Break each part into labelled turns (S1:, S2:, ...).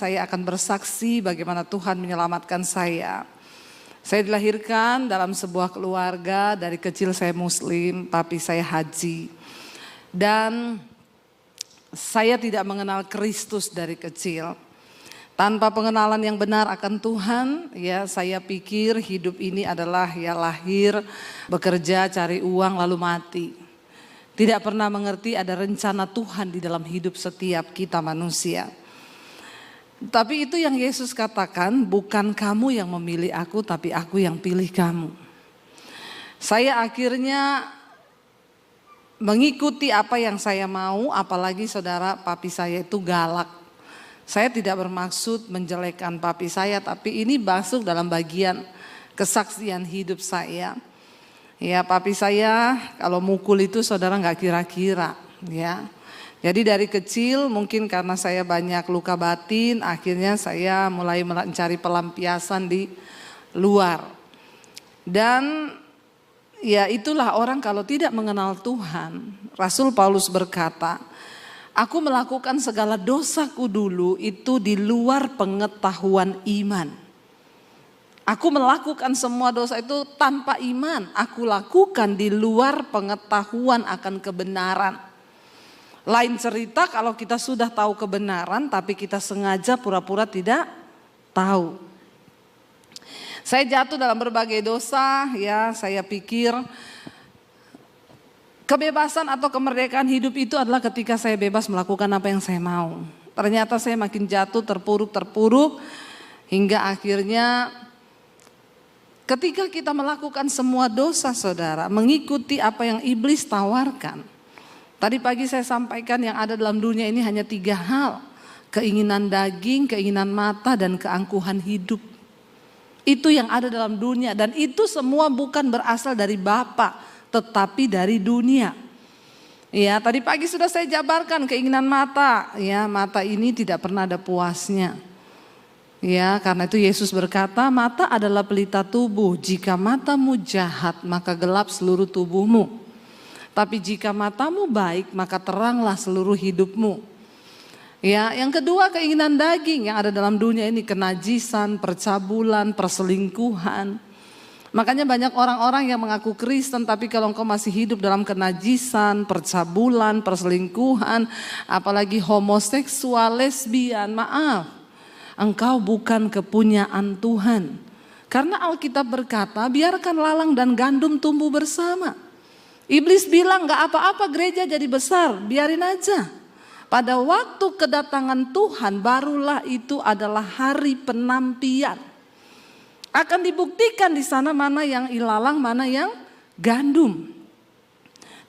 S1: Saya akan bersaksi bagaimana Tuhan menyelamatkan saya. Saya dilahirkan dalam sebuah keluarga, dari kecil saya Muslim, papi saya haji. Dan saya tidak mengenal Kristus dari kecil. Tanpa pengenalan yang benar akan Tuhan, ya saya pikir hidup ini adalah ya lahir, bekerja, cari uang lalu mati. Tidak pernah mengerti ada rencana Tuhan di dalam hidup setiap kita manusia. Tapi itu yang Yesus katakan, bukan kamu yang memilih aku, tapi aku yang pilih kamu. Saya akhirnya mengikuti apa yang saya mau, apalagi saudara papi saya itu galak. Saya tidak bermaksud menjelekkan papi saya, tapi ini masuk dalam bagian kesaksian hidup saya. Ya, papi saya kalau mukul itu saudara nggak kira-kira, ya. Jadi dari kecil mungkin karena saya banyak luka batin, akhirnya saya mulai mencari pelampiasan di luar. Dan ya itulah orang kalau tidak mengenal Tuhan. Rasul Paulus berkata, aku melakukan segala dosaku dulu itu di luar pengetahuan iman. Aku melakukan semua dosa itu tanpa iman. Aku lakukan di luar pengetahuan akan kebenaran. Lain cerita kalau kita sudah tahu kebenaran tapi kita sengaja pura-pura tidak tahu. Saya jatuh dalam berbagai dosa, ya saya pikir kebebasan atau kemerdekaan hidup itu adalah ketika saya bebas melakukan apa yang saya mau. Ternyata saya makin jatuh terpuruk hingga akhirnya ketika kita melakukan semua dosa saudara, mengikuti apa yang iblis tawarkan. Tadi pagi saya sampaikan yang ada dalam dunia ini hanya 3 hal. Keinginan daging, keinginan mata, dan keangkuhan hidup. Itu yang ada dalam dunia dan itu semua bukan berasal dari Bapa, tetapi dari dunia. Ya, tadi pagi sudah saya jabarkan keinginan mata. Ya, mata ini tidak pernah ada puasnya. Ya, karena itu Yesus berkata, mata adalah pelita tubuh. Jika matamu jahat, maka gelap seluruh tubuhmu. Tapi jika matamu baik, maka teranglah seluruh hidupmu. Ya, yang kedua keinginan daging yang ada dalam dunia ini, kenajisan, percabulan, perselingkuhan. Makanya banyak orang-orang yang mengaku Kristen, tapi kalau engkau masih hidup dalam kenajisan, percabulan, perselingkuhan, apalagi homoseksual, lesbian, maaf, engkau bukan kepunyaan Tuhan. Karena Alkitab berkata, biarkan lalang dan gandum tumbuh bersama. Iblis bilang gak apa-apa gereja jadi besar, biarin aja. Pada waktu kedatangan Tuhan barulah itu adalah hari penampian. Akan dibuktikan di sana mana yang ilalang, mana yang gandum.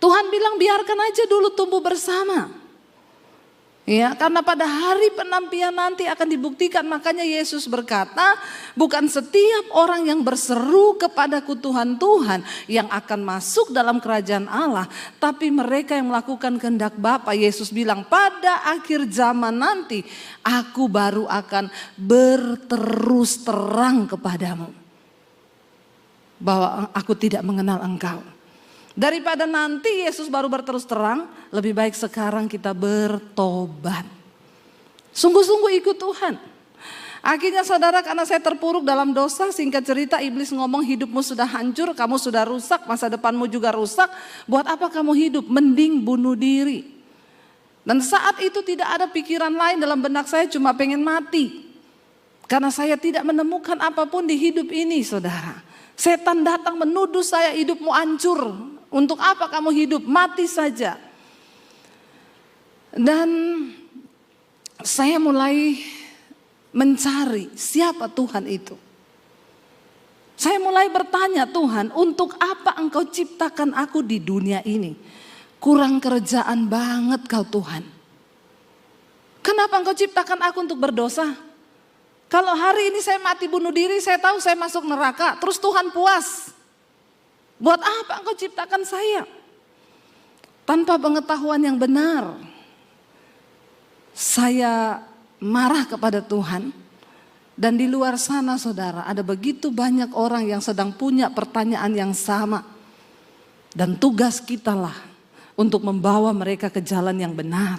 S1: Tuhan bilang biarkan aja dulu tumbuh bersama. Ya, karena pada hari penampian nanti akan dibuktikan. Makanya Yesus berkata, bukan setiap orang yang berseru kepadaku Tuhan, Tuhan yang akan masuk dalam kerajaan Allah, tapi mereka yang melakukan kehendak Bapa. Yesus bilang pada akhir zaman nanti aku baru akan berterus terang kepadamu bahwa aku tidak mengenal engkau. Daripada nanti Yesus baru berterus terang, lebih baik sekarang kita bertobat. Sungguh-sungguh ikut Tuhan. Akhirnya saudara, karena saya terpuruk dalam dosa, singkat cerita iblis ngomong hidupmu sudah hancur, kamu sudah rusak, masa depanmu juga rusak. Buat apa kamu hidup? Mending bunuh diri. Dan saat itu tidak ada pikiran lain dalam benak saya, cuma pengen mati. Karena saya tidak menemukan apapun di hidup ini saudara. Setan datang menuduh saya, hidupmu hancur. Untuk apa kamu hidup? Mati saja. Dan saya mulai mencari siapa Tuhan itu. Saya mulai bertanya, Tuhan, untuk apa engkau ciptakan aku di dunia ini? Kurang kerjaan banget kau Tuhan. Kenapa engkau ciptakan aku untuk berdosa? Kalau hari ini saya mati bunuh diri, saya tahu saya masuk neraka, terus Tuhan puas. Buat apa engkau ciptakan saya? Tanpa pengetahuan yang benar. Saya marah kepada Tuhan. Dan di luar sana saudara, ada begitu banyak orang yang sedang punya pertanyaan yang sama. Dan tugas kita lah untuk membawa mereka ke jalan yang benar.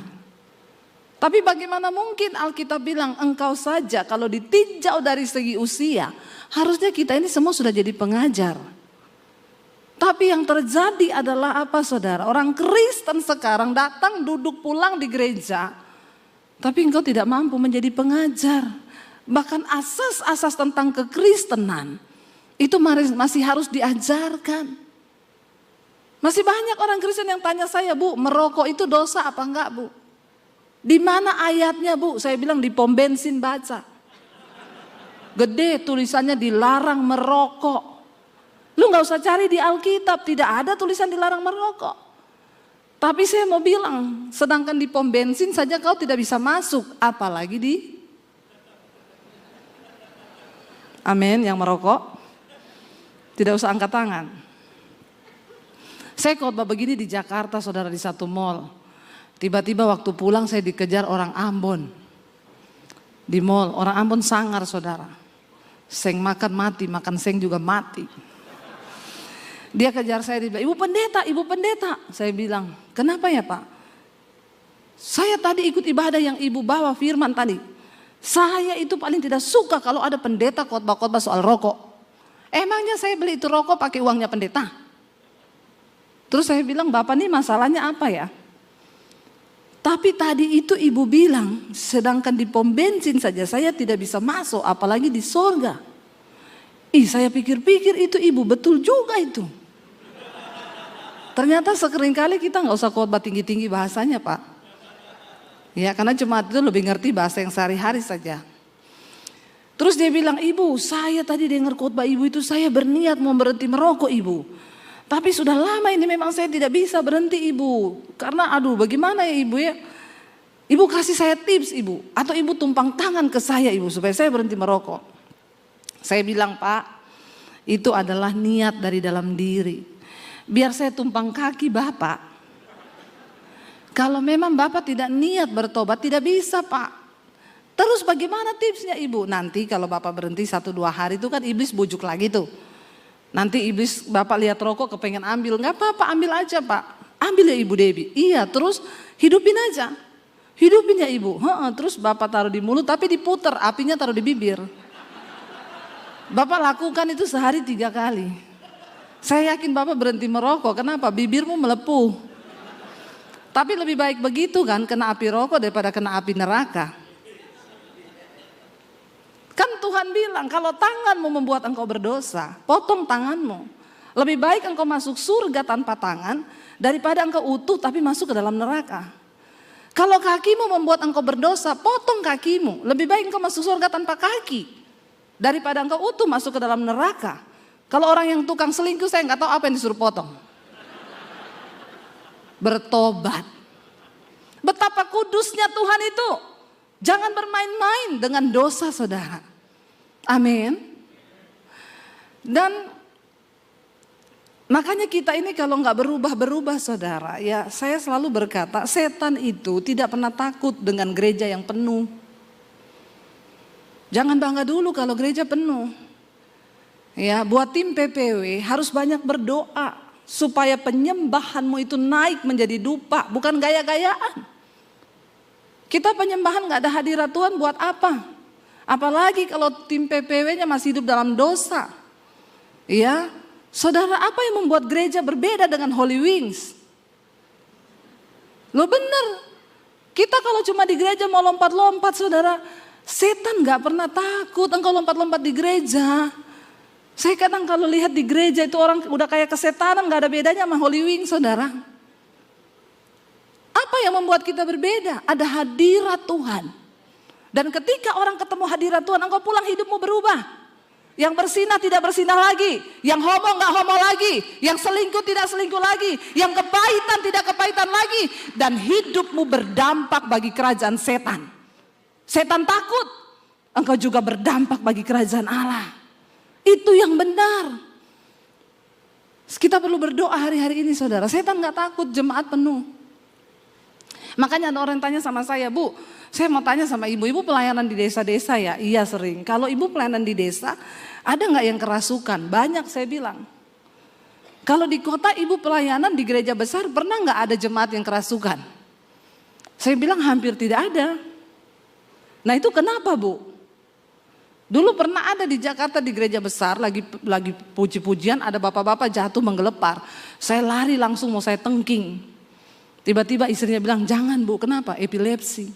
S1: Tapi bagaimana mungkin Alkitab bilang engkau saja kalau ditinjau dari segi usia, harusnya kita ini semua sudah jadi pengajar. Tapi yang terjadi adalah apa saudara? Orang Kristen sekarang datang duduk pulang di gereja, tapi engkau tidak mampu menjadi pengajar. Bahkan asas-asas tentang kekristenan itu masih harus diajarkan. Masih banyak orang Kristen yang tanya saya, Bu, merokok itu dosa apa enggak, Bu? Di mana ayatnya, Bu? Saya bilang di pom bensin baca. Gede tulisannya dilarang merokok. Lu gak usah cari di Alkitab, tidak ada tulisan dilarang merokok. Tapi saya mau bilang, sedangkan di pom bensin saja kau tidak bisa masuk, apalagi di amin yang merokok. Tidak usah angkat tangan. Saya khotbah begini di Jakarta saudara, di satu mall. Tiba-tiba waktu pulang saya dikejar orang Ambon. Di mall, orang Ambon sangar saudara. Seng makan mati, makan seng juga mati. Dia kejar saya, dia bilang, Ibu pendeta, Ibu pendeta. Saya bilang, kenapa ya Pak? Saya tadi ikut ibadah yang Ibu bawa firman tadi. Saya itu paling tidak suka kalau ada pendeta khotbah-khotbah soal rokok. Emangnya saya beli itu rokok pakai uangnya pendeta? Terus saya bilang, Bapak nih masalahnya apa ya? Tapi tadi itu Ibu bilang, sedangkan di pom bensin saja saya tidak bisa masuk, apalagi di sorga. Saya pikir-pikir itu Ibu betul juga itu. Ternyata seringkali kita nggak usah khotbah tinggi-tinggi bahasanya Pak. Ya karena jemaat itu lebih ngerti bahasa yang sehari-hari saja. Terus dia bilang, Ibu saya tadi dengar khotbah Ibu itu saya berniat mau berhenti merokok Ibu. Tapi sudah lama ini memang saya tidak bisa berhenti Ibu. Karena aduh bagaimana ya Ibu ya. Ibu kasih saya tips Ibu. Atau Ibu tumpang tangan ke saya Ibu supaya saya berhenti merokok. Saya bilang Pak, itu adalah niat dari dalam diri. Biar saya tumpang kaki Bapak. Kalau memang Bapak tidak niat bertobat tidak bisa Pak. Terus bagaimana tipsnya Ibu? Nanti kalau Bapak berhenti 1-2 hari itu kan iblis bujuk lagi tuh. Nanti iblis Bapak lihat rokok kepengen ambil, nggak apa-apa ambil aja Pak. Ambil ya Ibu Debbie. Iya terus hidupin aja. Hidupin ya Ibu. Terus Bapak taruh di mulut tapi diputer, apinya taruh di bibir. Bapak lakukan itu sehari 3 kali. Saya yakin Bapak berhenti merokok, kenapa? Bibirmu melepuh. Tapi lebih baik begitu kan, kena api rokok daripada kena api neraka. Kan Tuhan bilang kalau tanganmu membuat engkau berdosa, potong tanganmu. Lebih baik engkau masuk surga tanpa tangan daripada engkau utuh tapi masuk ke dalam neraka. Kalau kakimu membuat engkau berdosa, potong kakimu. Lebih baik engkau masuk surga tanpa kaki daripada engkau utuh masuk ke dalam neraka. Kalau orang yang tukang selingkuh saya nggak tahu apa yang disuruh potong. Bertobat. Betapa kudusnya Tuhan itu. Jangan bermain-main dengan dosa saudara. Amin. Dan makanya kita ini kalau nggak berubah-berubah saudara. Ya saya selalu berkata setan itu tidak pernah takut dengan gereja yang penuh. Jangan bangga dulu kalau gereja penuh. Ya buat tim PPW harus banyak berdoa. Supaya penyembahanmu itu naik menjadi dupa. Bukan gaya-gayaan. Kita penyembahan gak ada hadirat Tuhan buat apa? Apalagi kalau tim PPW-nya masih hidup dalam dosa. Ya, saudara apa yang membuat gereja berbeda dengan Holy Wings? Lo bener, kita kalau cuma di gereja mau lompat-lompat saudara, setan gak pernah takut engkau lompat-lompat di gereja. Saya kadang kalau lihat di gereja itu orang udah kayak kesetanan gak ada bedanya sama Holy Wings saudara. Apa yang membuat kita berbeda? Ada hadirat Tuhan. Dan ketika orang ketemu hadirat Tuhan, engkau pulang hidupmu berubah. Yang bersinah tidak bersinah lagi. Yang homo gak homo lagi. Yang selingkuh tidak selingkuh lagi. Yang kepahitan tidak kepahitan lagi. Dan hidupmu berdampak bagi kerajaan setan. Setan takut. Engkau juga berdampak bagi kerajaan Allah. Itu yang benar. Kita perlu berdoa hari-hari ini saudara. Setan gak takut, jemaat penuh. Makanya ada orang tanya sama saya, Bu, saya mau tanya sama ibu pelayanan di desa-desa ya? Iya sering. Kalau ibu pelayanan di desa, ada gak yang kerasukan? Banyak saya bilang. Kalau di kota ibu pelayanan di gereja besar, pernah gak ada jemaat yang kerasukan? Saya bilang hampir tidak ada. Nah itu kenapa Bu? Dulu pernah ada di Jakarta di gereja besar lagi puji-pujian, ada bapak-bapak jatuh menggelepar. Saya lari langsung mau saya tengking. Tiba-tiba istrinya bilang, jangan Bu, kenapa? Epilepsi.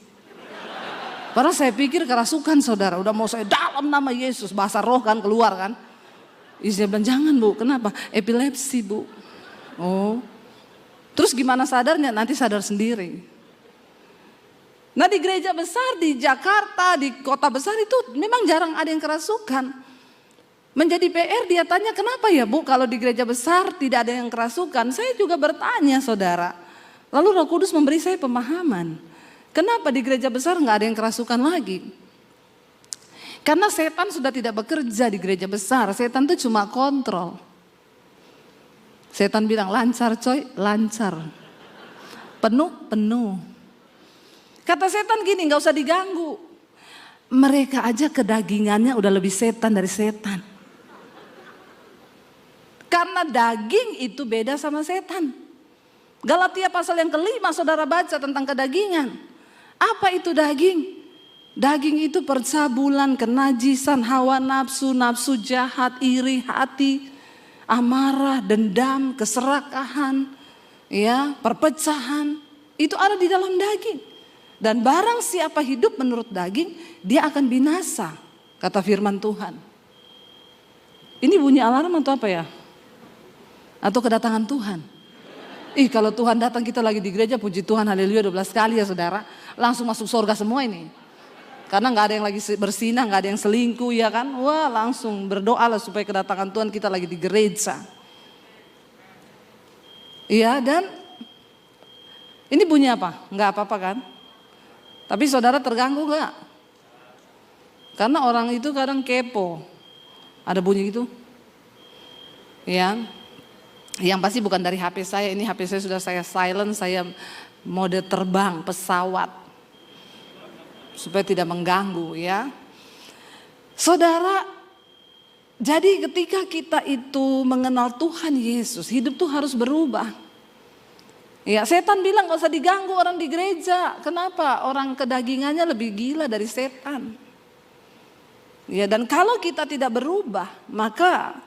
S1: Padahal saya pikir kerasukan saudara, udah mau saya dalam nama Yesus, bahasa roh kan keluar kan. Istrinya bilang, jangan Bu, kenapa? Epilepsi Bu. Oh, terus gimana sadarnya? Nanti sadar sendiri. Nah di gereja besar di Jakarta, di kota besar itu memang jarang ada yang kerasukan. Menjadi PR dia tanya, kenapa ya Bu kalau di gereja besar tidak ada yang kerasukan? Saya juga bertanya saudara. Lalu Roh Kudus memberi saya pemahaman. Kenapa di gereja besar nggak ada yang kerasukan lagi? Karena setan sudah tidak bekerja di gereja besar. Setan itu cuma kontrol. Setan bilang lancar coy, lancar. Penuh, penuh. Kata setan gini, gak usah diganggu. Mereka aja kedagingannya udah lebih setan dari setan. Karena daging itu beda sama setan. Galatia pasal yang kelima saudara baca tentang kedagingan. Apa itu daging? Daging itu percabulan, kenajisan, hawa nafsu, nafsu jahat, iri hati, amarah, dendam, keserakahan, ya, perpecahan. Itu ada di dalam daging. Dan barang siapa hidup menurut daging, dia akan binasa, kata firman Tuhan. Ini bunyi alarm atau apa ya? Atau kedatangan Tuhan? Kalau Tuhan datang kita lagi di gereja, puji Tuhan, haleluya 12 kali ya saudara. Langsung masuk surga semua ini. Karena gak ada yang lagi bersinah, gak ada yang selingkuh ya kan. Wah langsung berdoa lah supaya kedatangan Tuhan kita lagi di gereja. Iya dan ini bunyi apa? Gak apa-apa kan? Tapi saudara terganggu gak? Karena orang itu kadang kepo. Ada bunyi gitu. Ya. Yang pasti bukan dari HP saya. Ini HP saya sudah saya silent. Saya mode terbang pesawat. Supaya tidak mengganggu ya. Saudara. Jadi ketika kita itu mengenal Tuhan Yesus. Hidup tuh harus berubah. Ya, setan bilang gak usah diganggu orang di gereja. Kenapa? Orang kedagingannya lebih gila dari setan. Ya, dan kalau kita tidak berubah, maka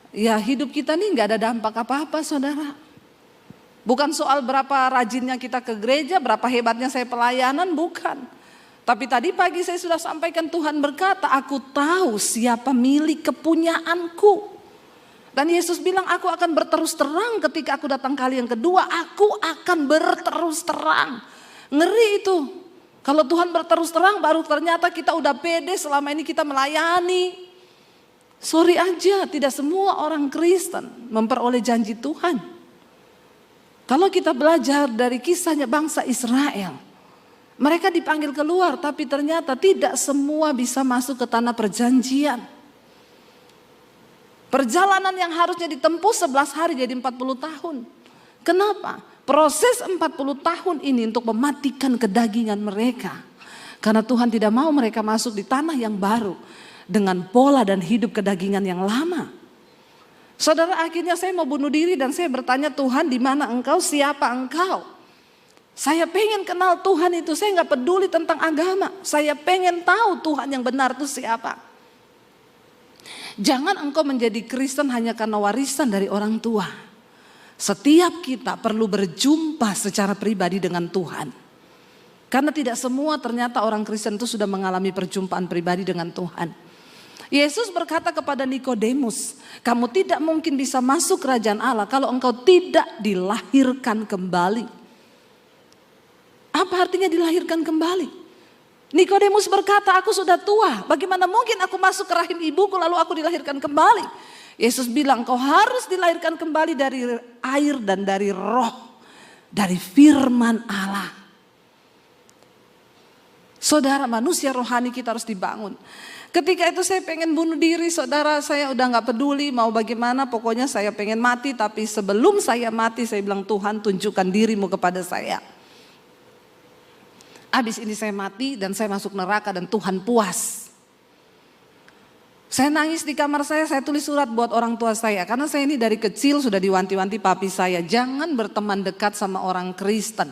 S1: ya hidup kita nih gak ada dampak apa-apa saudara. Bukan soal berapa rajinnya kita ke gereja, berapa hebatnya saya pelayanan, bukan. Tapi tadi pagi saya sudah sampaikan Tuhan berkata, aku tahu siapa milik kepunyaanku. Dan Yesus bilang aku akan berterus terang ketika aku datang kali yang kedua. Aku akan berterus terang. Ngeri itu. Kalau Tuhan berterus terang baru ternyata kita udah pede selama ini kita melayani. Sorry aja tidak semua orang Kristen memperoleh janji Tuhan. Kalau kita belajar dari kisahnya bangsa Israel. Mereka dipanggil keluar tapi ternyata tidak semua bisa masuk ke tanah perjanjian. Perjalanan yang harusnya ditempuh 11 hari jadi 40 tahun. Kenapa? Proses 40 tahun ini untuk mematikan kedagingan mereka. Karena Tuhan tidak mau mereka masuk di tanah yang baru. Dengan pola dan hidup kedagingan yang lama. Saudara akhirnya saya mau bunuh diri dan saya bertanya Tuhan di mana engkau, siapa engkau? Saya pengen kenal Tuhan itu, saya gak peduli tentang agama. Saya pengen tahu Tuhan yang benar itu siapa. Jangan engkau menjadi Kristen hanya karena warisan dari orang tua. Setiap kita perlu berjumpa secara pribadi dengan Tuhan. Karena tidak semua ternyata orang Kristen itu sudah mengalami perjumpaan pribadi dengan Tuhan. Yesus berkata kepada Nikodemus, kamu tidak mungkin bisa masuk kerajaan Allah kalau engkau tidak dilahirkan kembali. Apa artinya dilahirkan kembali? Nikodemus berkata, aku sudah tua, bagaimana mungkin aku masuk ke rahim ibuku lalu aku dilahirkan kembali? Yesus bilang, kau harus dilahirkan kembali dari air dan dari roh, dari firman Allah. Saudara, manusia rohani kita harus dibangun. Ketika itu saya pengen bunuh diri saudara, saya udah gak peduli mau bagaimana, pokoknya saya pengen mati. Tapi sebelum saya mati saya bilang, Tuhan tunjukkan dirimu kepada saya. Habis ini saya mati dan saya masuk neraka dan Tuhan puas. Saya nangis di kamar saya tulis surat buat orang tua saya. Karena saya ini dari kecil sudah diwanti-wanti papi saya. Jangan berteman dekat sama orang Kristen.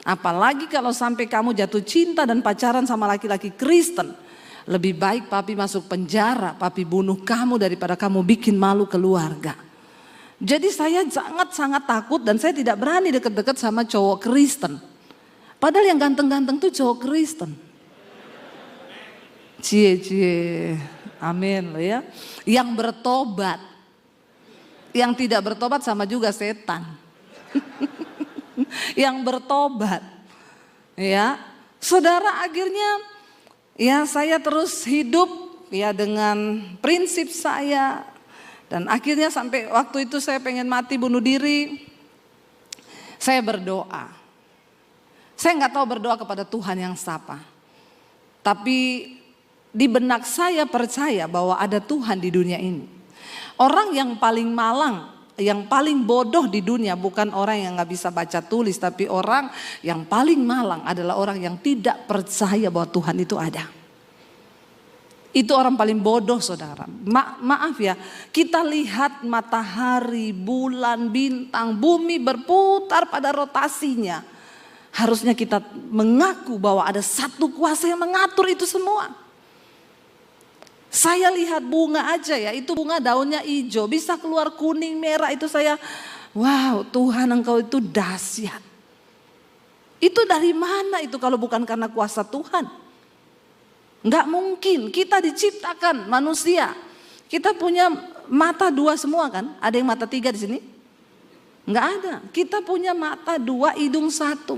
S1: Apalagi kalau sampai kamu jatuh cinta dan pacaran sama laki-laki Kristen. Lebih baik papi masuk penjara, papi bunuh kamu daripada kamu bikin malu keluarga. Jadi saya sangat-sangat takut dan saya tidak berani deket-deket sama cowok Kristen. Padahal yang ganteng-ganteng tuh cowok Kristen. Cie. Amin loh ya. Yang bertobat. Yang tidak bertobat sama juga setan. Yang bertobat. Ya. Saudara, akhirnya ya saya terus hidup ya dengan prinsip saya. Dan akhirnya sampai waktu itu saya pengen mati bunuh diri. Saya berdoa. Saya nggak tahu berdoa kepada Tuhan yang siapa. Tapi di benak saya percaya bahwa ada Tuhan di dunia ini. Orang yang paling malang, yang paling bodoh di dunia bukan orang yang gak bisa baca tulis. Tapi orang yang paling malang adalah orang yang tidak percaya bahwa Tuhan itu ada. Itu orang paling bodoh saudara. Maaf ya, kita lihat matahari, bulan, bintang, bumi berputar pada rotasinya. Harusnya kita mengaku bahwa ada satu kuasa yang mengatur itu semua. Saya lihat bunga aja ya, itu bunga daunnya hijau, bisa keluar kuning, merah, itu saya, wow Tuhan engkau itu dahsyat. Itu dari mana itu kalau bukan karena kuasa Tuhan? Enggak mungkin, kita diciptakan manusia. Kita punya mata dua semua kan? Ada yang mata tiga di sini? Enggak ada, kita punya mata dua, hidung satu.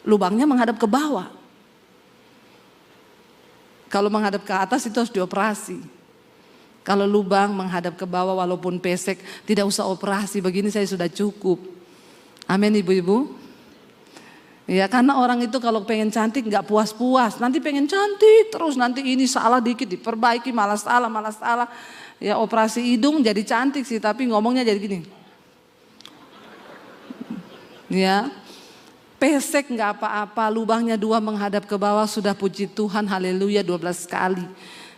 S1: Lubangnya menghadap ke bawah. Kalau menghadap ke atas itu harus dioperasi. Kalau lubang menghadap ke bawah walaupun pesek tidak usah operasi, begini saya sudah cukup. Amin ibu-ibu. Ya karena orang itu kalau pengen cantik nggak puas-puas, nanti pengen cantik terus, nanti ini salah dikit diperbaiki, malah salah. Ya operasi hidung jadi cantik sih tapi ngomongnya jadi gini. Ya. Pesek nggak apa-apa, lubangnya dua menghadap ke bawah sudah puji Tuhan, haleluya 12 kali.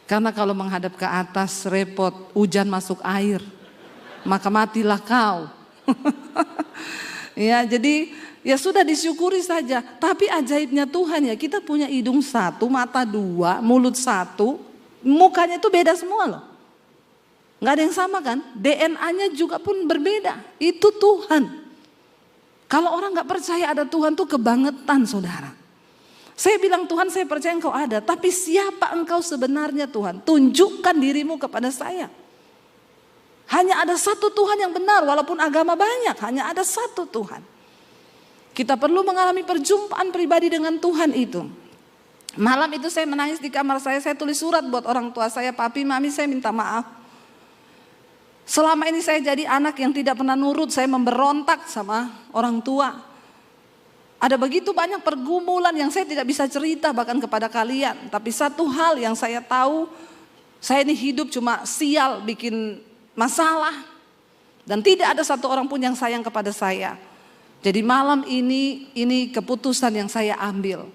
S1: Karena kalau menghadap ke atas repot, hujan masuk air, maka matilah kau. Ya jadi ya sudah disyukuri saja. Tapi ajaibnya Tuhan ya, kita punya hidung satu, mata dua, mulut satu, mukanya itu beda semua loh. Nggak ada yang sama kan? DNA-nya juga pun berbeda. Itu Tuhan. Kalau orang gak percaya ada Tuhan tuh kebangetan saudara. Saya bilang Tuhan saya percaya engkau ada. Tapi siapa engkau sebenarnya Tuhan? Tunjukkan dirimu kepada saya. Hanya ada satu Tuhan yang benar walaupun agama banyak. Hanya ada satu Tuhan. Kita perlu mengalami perjumpaan pribadi dengan Tuhan itu. Malam itu saya menangis di kamar saya tulis surat buat orang tua saya. Papi, mami saya minta maaf. Selama ini saya jadi anak yang tidak pernah nurut, saya memberontak sama orang tua. Ada begitu banyak pergumulan yang saya tidak bisa cerita bahkan kepada kalian. Tapi satu hal yang saya tahu, saya ini hidup cuma sial bikin masalah. Dan tidak ada satu orang pun yang sayang kepada saya. Jadi malam ini keputusan yang saya ambil.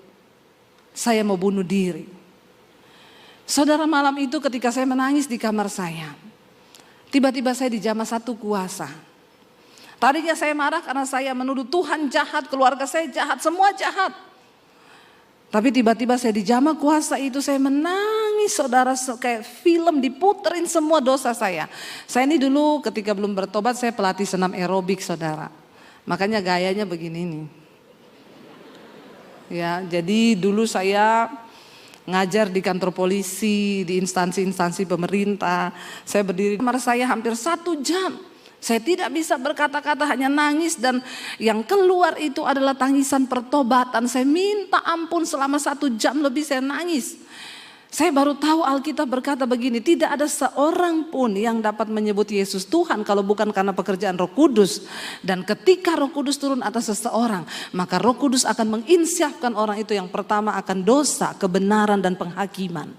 S1: Saya mau bunuh diri. Saudara, malam itu ketika saya menangis di kamar saya, tiba-tiba saya dijamah satu kuasa. Tadinya saya marah karena saya menuduh Tuhan jahat, keluarga saya jahat, semua jahat. Tapi tiba-tiba saya dijamah kuasa itu, saya menangis saudara, kayak film diputerin semua dosa saya. Saya ini dulu ketika belum bertobat saya pelatih senam aerobik saudara. Makanya gayanya begini nih. Ya, jadi dulu saya ngajar di kantor polisi, di instansi-instansi pemerintah. Saya berdiri di kamar saya hampir 1 jam. Saya tidak bisa berkata-kata, hanya nangis, dan yang keluar itu adalah tangisan pertobatan. Saya minta ampun selama 1 jam lebih saya nangis. Saya baru tahu Alkitab berkata begini, tidak ada seorang pun yang dapat menyebut Yesus Tuhan kalau bukan karena pekerjaan Roh Kudus. Dan ketika Roh Kudus turun atas seseorang, maka Roh Kudus akan menginsyafkan orang itu yang pertama akan dosa, kebenaran dan penghakiman.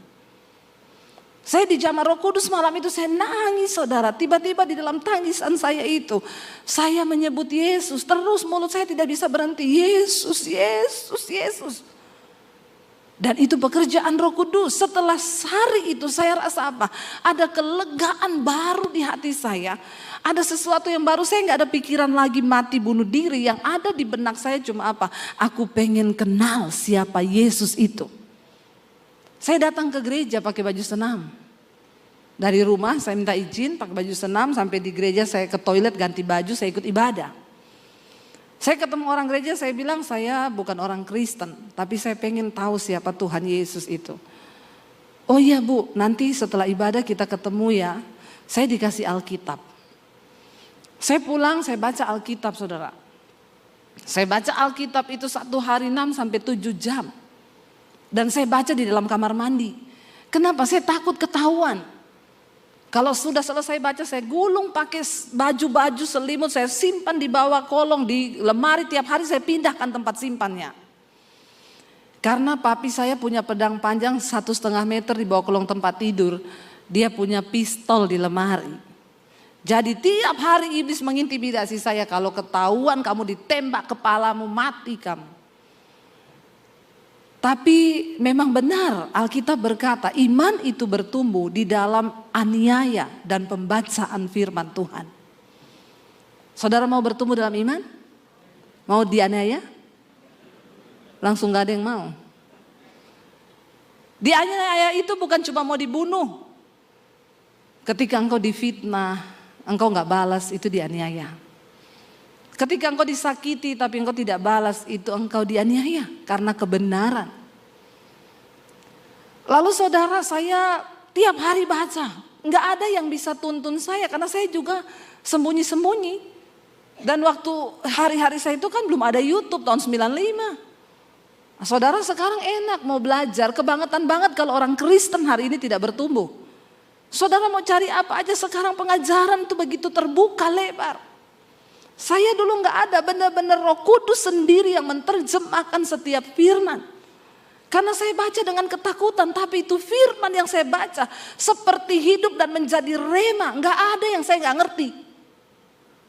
S1: Saya dijamah Roh Kudus malam itu, saya nangis saudara. Tiba-tiba di dalam tangisan saya itu, saya menyebut Yesus. Terus mulut saya tidak bisa berhenti, Yesus, Yesus, Yesus. Dan itu pekerjaan Roh Kudus. Setelah hari itu saya rasa apa? Ada kelegaan baru di hati saya. Ada sesuatu yang baru, saya nggak ada pikiran lagi mati bunuh diri. Yang ada di benak saya cuma apa? Aku pengen kenal siapa Yesus itu. Saya datang ke gereja pakai baju senam. Dari rumah saya minta izin pakai baju senam, sampai di gereja saya ke toilet ganti baju, saya ikut ibadah. Saya ketemu orang gereja, saya bilang saya bukan orang Kristen, tapi saya pengen tahu siapa Tuhan Yesus itu. Oh iya Bu, nanti setelah ibadah kita ketemu ya. Saya dikasih Alkitab. Saya pulang, saya baca Alkitab saudara. Saya baca Alkitab itu 1 hari 6 sampai 7 jam. Dan saya baca di dalam kamar mandi. Kenapa? Saya takut ketahuan. Kalau sudah selesai baca, saya gulung pakai baju-baju selimut, saya simpan di bawah kolong, di lemari, tiap hari saya pindahkan tempat simpannya. Karena papi saya punya pedang panjang 1,5 meter di bawah kolong tempat tidur, dia punya pistol di lemari. Jadi tiap hari iblis mengintimidasi saya, kalau ketahuan kamu ditembak kepalamu, mati kamu. Tapi memang benar Alkitab berkata iman itu bertumbuh di dalam aniaya dan pembacaan firman Tuhan. Saudara mau bertumbuh dalam iman? Mau dianiaya? Langsung gak ada yang mau. Dianiaya itu bukan cuma mau dibunuh. Ketika engkau difitnah, engkau gak balas, itu dianiaya. Ketika engkau disakiti tapi engkau tidak balas, itu engkau dianiaya karena kebenaran. Lalu saudara, saya tiap hari baca. Enggak ada yang bisa tuntun saya karena saya juga sembunyi-sembunyi. Dan waktu hari-hari saya itu kan belum ada YouTube tahun 95. Nah, saudara sekarang enak mau belajar, kebangetan banget kalau orang Kristen hari ini tidak bertumbuh. Saudara mau cari apa aja sekarang, pengajaran itu begitu terbuka lebar. Saya dulu nggak ada, benar-benar Roh Kudus sendiri yang menerjemahkan setiap firman. Karena saya baca dengan ketakutan, tapi itu firman yang saya baca seperti hidup dan menjadi rema. Nggak ada yang saya nggak ngerti.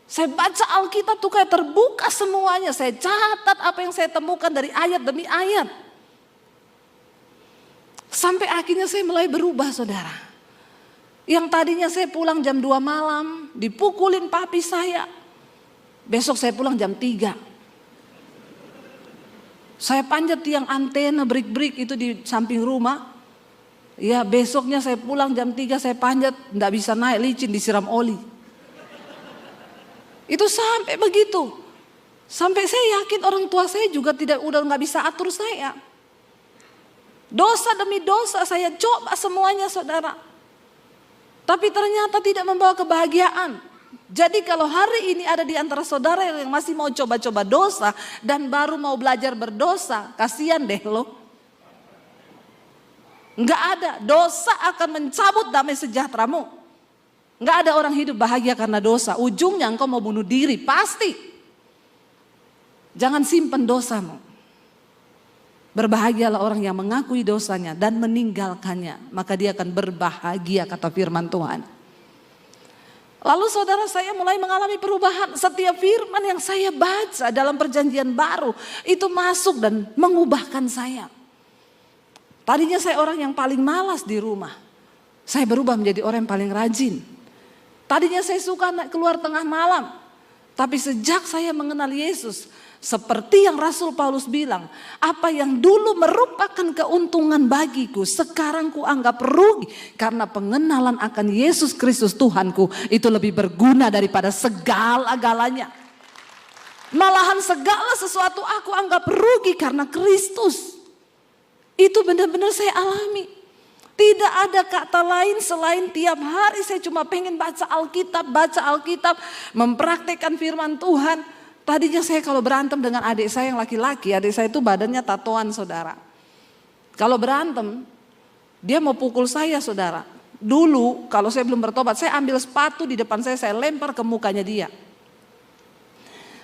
S1: Saya baca Alkitab tuh kayak terbuka semuanya. Saya catat apa yang saya temukan dari ayat demi ayat. Sampai akhirnya saya mulai berubah saudara. Yang tadinya saya pulang jam 2 malam, dipukulin papi saya. Besok saya pulang jam 3. Saya panjat tiang antena break-break itu di samping rumah. Ya besoknya saya pulang jam 3, saya panjat, enggak bisa naik, licin, disiram oli. Itu sampai begitu. Sampai saya yakin orang tua saya juga udah nggak bisa atur saya. Dosa demi dosa saya coba semuanya saudara. Tapi ternyata tidak membawa kebahagiaan. Jadi kalau hari ini ada di antara saudara yang masih mau coba-coba dosa dan baru mau belajar berdosa, kasihan deh lo. Enggak ada, dosa akan mencabut damai sejahteramu. Enggak ada orang hidup bahagia karena dosa. Ujungnya engkau mau bunuh diri, pasti. Jangan simpan dosamu. Berbahagialah orang yang mengakui dosanya dan meninggalkannya, maka dia akan berbahagia kata firman Tuhan. Lalu saudara, saya mulai mengalami perubahan. Setiap firman yang saya baca dalam perjanjian baru itu masuk dan mengubahkan saya. Tadinya saya orang yang paling malas di rumah. Saya berubah menjadi orang yang paling rajin. Tadinya saya suka keluar tengah malam. Tapi sejak saya mengenal Yesus, seperti yang Rasul Paulus bilang, apa yang dulu merupakan keuntungan bagiku, sekarang ku anggap rugi. Karena pengenalan akan Yesus Kristus Tuhanku itu lebih berguna daripada segala-galanya. Malahan segala sesuatu aku anggap rugi karena Kristus. Itu benar-benar saya alami. Tidak ada kata lain selain tiap hari saya cuma pengen baca Alkitab, mempraktekkan firman Tuhan. Tadinya saya kalau berantem dengan adik saya yang laki-laki, adik saya itu badannya tatoan saudara. Kalau berantem, dia mau pukul saya saudara. Dulu kalau saya belum bertobat, saya ambil sepatu di depan saya lempar ke mukanya dia.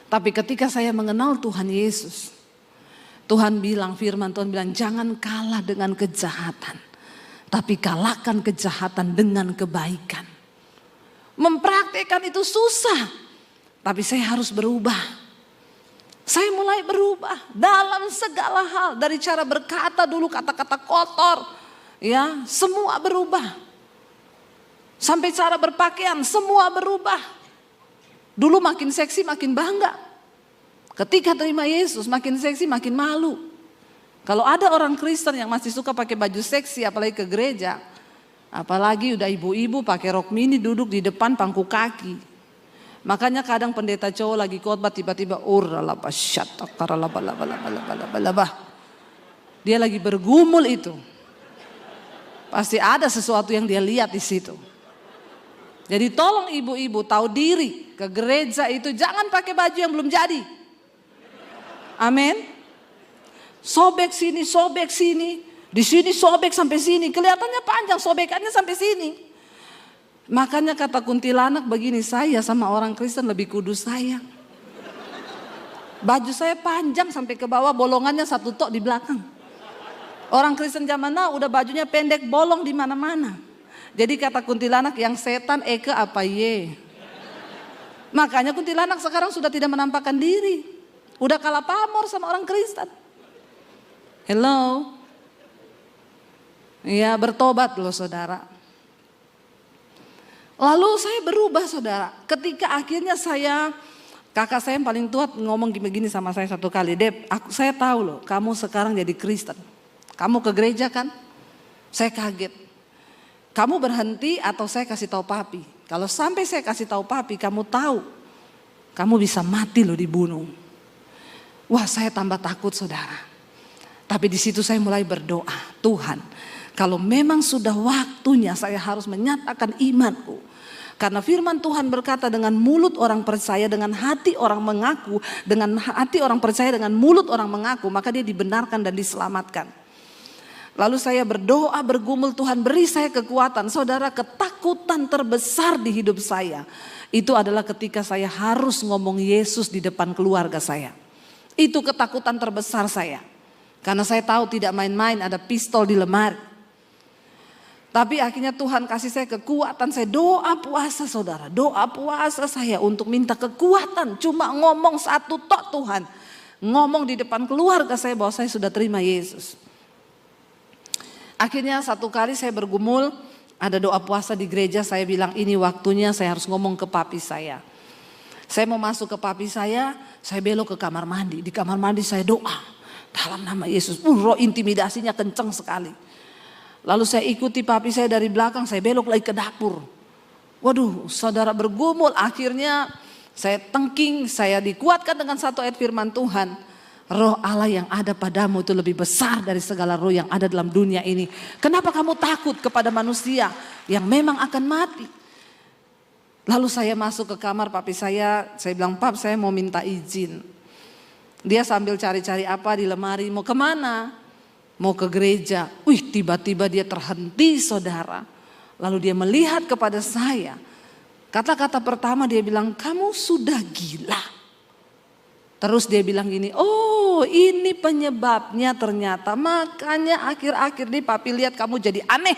S1: Tapi ketika saya mengenal Tuhan Yesus, Tuhan bilang, firman Tuhan bilang, jangan kalah dengan kejahatan. Tapi kalahkan kejahatan dengan kebaikan. Mempraktikkan itu susah. Tapi saya harus berubah. Saya mulai berubah dalam segala hal. Dari cara berkata dulu, kata-kata kotor, ya, semua berubah. Sampai cara berpakaian semua berubah. Dulu makin seksi makin bangga. Ketika terima Yesus makin seksi makin malu. Kalau ada orang Kristen yang masih suka pakai baju seksi apalagi ke gereja, apalagi udah ibu-ibu pakai rok mini duduk di depan pangku kaki. Makanya kadang pendeta cowok lagi khotbah tiba-tiba dia lagi bergumul itu. Pasti ada sesuatu yang dia lihat di situ. Jadi tolong ibu-ibu tahu diri, ke gereja itu jangan pakai baju yang belum jadi. Amin. Sobek sini, di sini sobek sampai sini, kelihatannya panjang sobekannya sampai sini. Makanya kata kuntilanak begini, saya sama orang Kristen lebih kudus saya. Baju saya panjang sampai ke bawah, bolongannya satu tok di belakang. Orang Kristen zaman now udah bajunya pendek, bolong di mana-mana. Jadi kata kuntilanak, yang setan Eke apa ye. Makanya kuntilanak sekarang sudah tidak menampakkan diri. Udah kalah pamor sama orang Kristen. Hello. Ya, bertobat loh saudara. Lalu saya berubah saudara. Ketika akhirnya kakak saya yang paling tua ngomong gini sama saya satu kali. Dep, saya tahu loh kamu sekarang jadi Kristen. Kamu ke gereja kan? Saya kaget. Kamu berhenti atau saya kasih tahu papi. Kalau sampai saya kasih tahu papi, kamu tahu. Kamu bisa mati loh, dibunuh. Wah, saya tambah takut saudara. Tapi di situ saya mulai berdoa. Tuhan, kalau memang sudah waktunya saya harus menyatakan imanku. Karena firman Tuhan berkata dengan mulut orang percaya, dengan hati orang mengaku. Dengan hati orang percaya, dengan mulut orang mengaku. Maka dia dibenarkan dan diselamatkan. Lalu saya berdoa bergumul, Tuhan beri saya kekuatan. Saudara, ketakutan terbesar di hidup saya itu adalah ketika saya harus ngomong Yesus di depan keluarga saya. Itu ketakutan terbesar saya. Karena saya tahu tidak main-main, ada pistol di lemari. Tapi akhirnya Tuhan kasih saya kekuatan. Saya doa puasa saudara, doa puasa saya untuk minta kekuatan. Cuma ngomong satu tok Tuhan. Ngomong di depan keluarga saya bahwa saya sudah terima Yesus. Akhirnya satu kali saya bergumul, ada doa puasa di gereja, saya bilang ini waktunya saya harus ngomong ke papi saya. Saya mau masuk ke papi saya belok ke kamar mandi. Di kamar mandi saya doa dalam nama Yesus. Roh intimidasinya kenceng sekali. Lalu saya ikuti papi saya dari belakang, saya belok lagi ke dapur. Waduh, saudara bergumul, akhirnya saya tengking, saya dikuatkan dengan satu ayat firman Tuhan. Roh Allah yang ada padamu itu lebih besar dari segala roh yang ada dalam dunia ini. Kenapa kamu takut kepada manusia yang memang akan mati? Lalu saya masuk ke kamar papi saya bilang, Pap, saya mau minta izin. Dia sambil cari-cari apa di lemari, mau kemana? Mau ke gereja. Wih, tiba-tiba dia terhenti saudara. Lalu dia melihat kepada saya. Kata-kata pertama dia bilang, kamu sudah gila. Terus dia bilang gini, oh ini penyebabnya ternyata. Makanya akhir-akhir ini papi lihat kamu jadi aneh.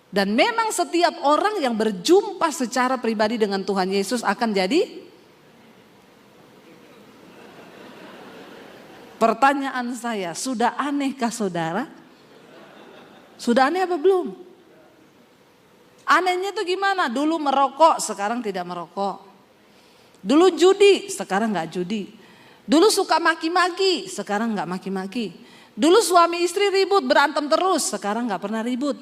S1: Dan memang setiap orang yang berjumpa secara pribadi dengan Tuhan Yesus akan jadi. Pertanyaan saya, sudah anehkah saudara? Sudah aneh apa belum? Anehnya itu gimana? Dulu merokok, sekarang tidak merokok. Dulu judi, sekarang gak judi. Dulu suka maki-maki, sekarang gak maki-maki. Dulu suami istri ribut, berantem terus, sekarang gak pernah ribut.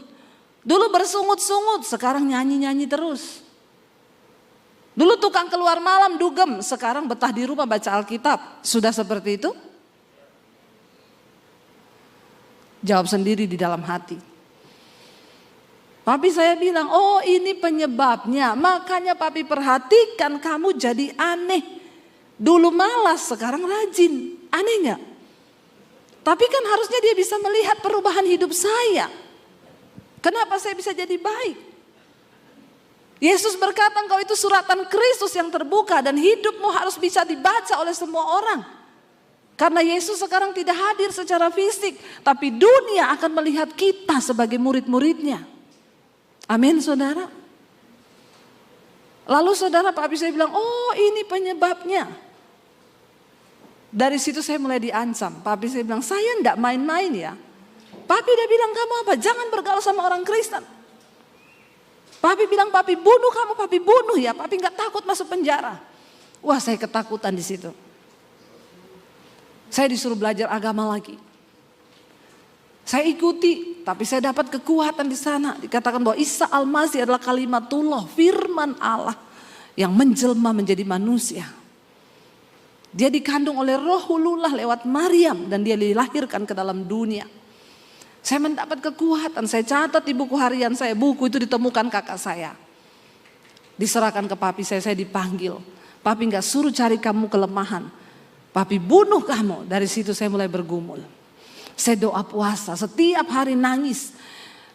S1: Dulu bersungut-sungut, sekarang nyanyi-nyanyi terus. Dulu tukang keluar malam dugem, sekarang betah di rumah baca Alkitab. Sudah seperti itu? Jawab sendiri di dalam hati. Papi saya bilang, oh ini penyebabnya. Makanya papi perhatikan kamu jadi aneh. Dulu malas, sekarang rajin. Aneh gak? Tapi kan harusnya dia bisa melihat perubahan hidup saya. Kenapa saya bisa jadi baik? Yesus berkata, engkau itu suratan Kristus yang terbuka dan hidupmu harus bisa dibaca oleh semua orang. Karena Yesus sekarang tidak hadir secara fisik, tapi dunia akan melihat kita sebagai murid-muridnya. Amin saudara. Lalu saudara papi saya bilang, oh ini penyebabnya. Dari situ saya mulai diancam. Papi saya bilang, saya enggak main-main ya. Papi dia bilang, kamu apa? Jangan bergaul sama orang Kristen. Papi bilang, papi bunuh kamu, papi bunuh ya. Papi enggak takut masuk penjara. Wah, saya ketakutan di situ. Saya disuruh belajar agama lagi. Saya ikuti, tapi saya dapat kekuatan di sana. Dikatakan bahwa Isa Al-Masih adalah kalimatullah, firman Allah yang menjelma menjadi manusia. Dia dikandung oleh Rohulullah lewat Maryam dan dia dilahirkan ke dalam dunia. Saya mendapat kekuatan, saya catat di buku harian saya, buku itu ditemukan kakak saya. Diserahkan ke papi saya dipanggil. Papi enggak suruh cari kamu kelemahan. Papi bunuh kamu. Dari situ saya mulai bergumul. Saya doa puasa, setiap hari nangis.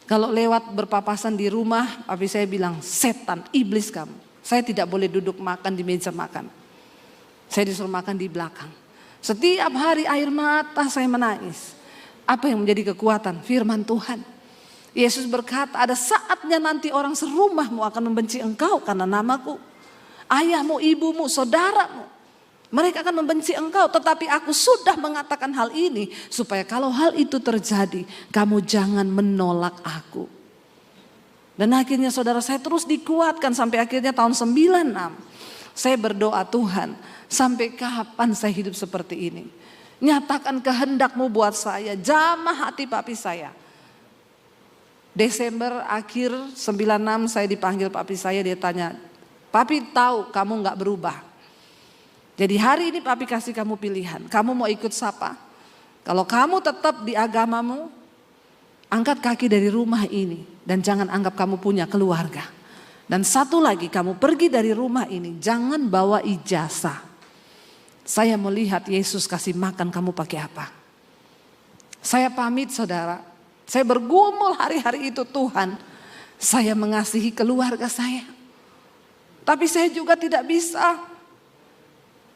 S1: Kalau lewat berpapasan di rumah, papi saya bilang, setan, iblis kamu. Saya tidak boleh duduk makan di meja makan. Saya disuruh makan di belakang. Setiap hari air mata saya menangis. Apa yang menjadi kekuatan? Firman Tuhan. Yesus berkata, ada saatnya nanti orang serumahmu akan membenci engkau karena namaku. Ayahmu, ibumu, saudaramu. Mereka akan membenci engkau, tetapi aku sudah mengatakan hal ini supaya kalau hal itu terjadi, kamu jangan menolak aku. Dan akhirnya saudara saya terus dikuatkan sampai akhirnya tahun 96. Saya berdoa, Tuhan, sampai kapan saya hidup seperti ini? Nyatakan kehendakmu buat saya, jamah hati papi saya. Desember akhir 96 saya dipanggil papi saya, dia tanya, papi tahu kamu gak berubah. Jadi hari ini papi kasih kamu pilihan. Kamu mau ikut siapa? Kalau kamu tetap di agamamu, angkat kaki dari rumah ini. Dan jangan anggap kamu punya keluarga. Dan satu lagi, kamu pergi dari rumah ini, jangan bawa ijazah. Saya melihat Yesus kasih makan kamu pakai apa. Saya pamit saudara. Saya bergumul hari-hari itu, Tuhan, saya mengasihi keluarga saya. Tapi saya juga tidak bisa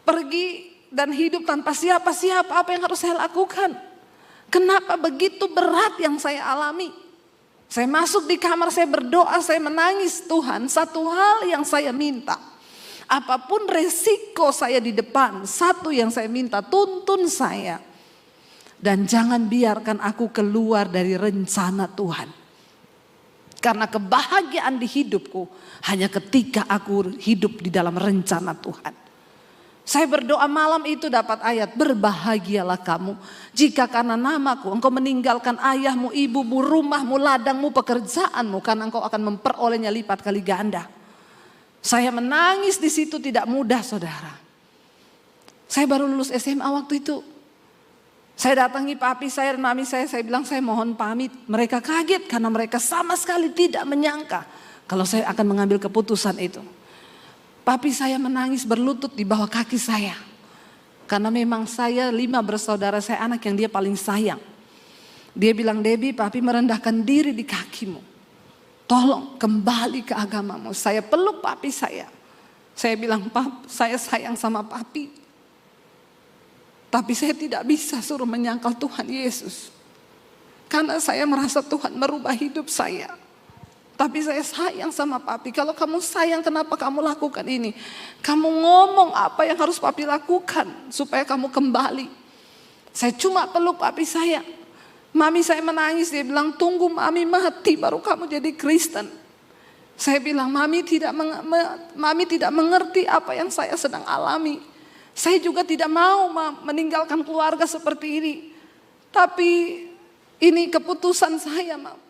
S1: pergi dan hidup tanpa siapa-siapa. Apa yang harus saya lakukan? Kenapa begitu berat yang saya alami? Saya masuk di kamar, saya berdoa, saya menangis. Tuhan, satu hal yang saya minta, apapun resiko saya di depan, satu yang saya minta, tuntun saya. Dan jangan biarkan aku keluar dari rencana Tuhan. Karena kebahagiaan di hidupku hanya ketika aku hidup di dalam rencana Tuhan. Saya berdoa malam itu dapat ayat, berbahagialah kamu jika karena namaku engkau meninggalkan ayahmu, ibumu, rumahmu, ladangmu, pekerjaanmu, karena engkau akan memperolehnya lipat kali ganda. Saya menangis di situ, tidak mudah saudara. Saya baru lulus SMA waktu itu. Saya datangi papi saya dan mami saya bilang saya mohon pamit. Mereka kaget karena mereka sama sekali tidak menyangka kalau saya akan mengambil keputusan itu. Papi saya menangis berlutut di bawah kaki saya. Karena memang saya 5 bersaudara, saya anak yang dia paling sayang. Dia bilang, Debbie, papi merendahkan diri di kakimu. Tolong kembali ke agamamu. Saya peluk papi saya. Saya bilang, Pap, saya sayang sama papi. Tapi saya tidak bisa suruh menyangkal Tuhan Yesus. Karena saya merasa Tuhan merubah hidup saya. Tapi saya sayang sama papi. Kalau kamu sayang, kenapa kamu lakukan ini? Kamu ngomong apa yang harus papi lakukan supaya kamu kembali. Saya cuma peluk papi saya. Mami saya menangis, dia bilang, tunggu mami mati baru kamu jadi Kristen. Saya bilang, mami tidak mengerti apa yang saya sedang alami. Saya juga tidak mau meninggalkan keluarga seperti ini. Tapi ini keputusan saya, Mam.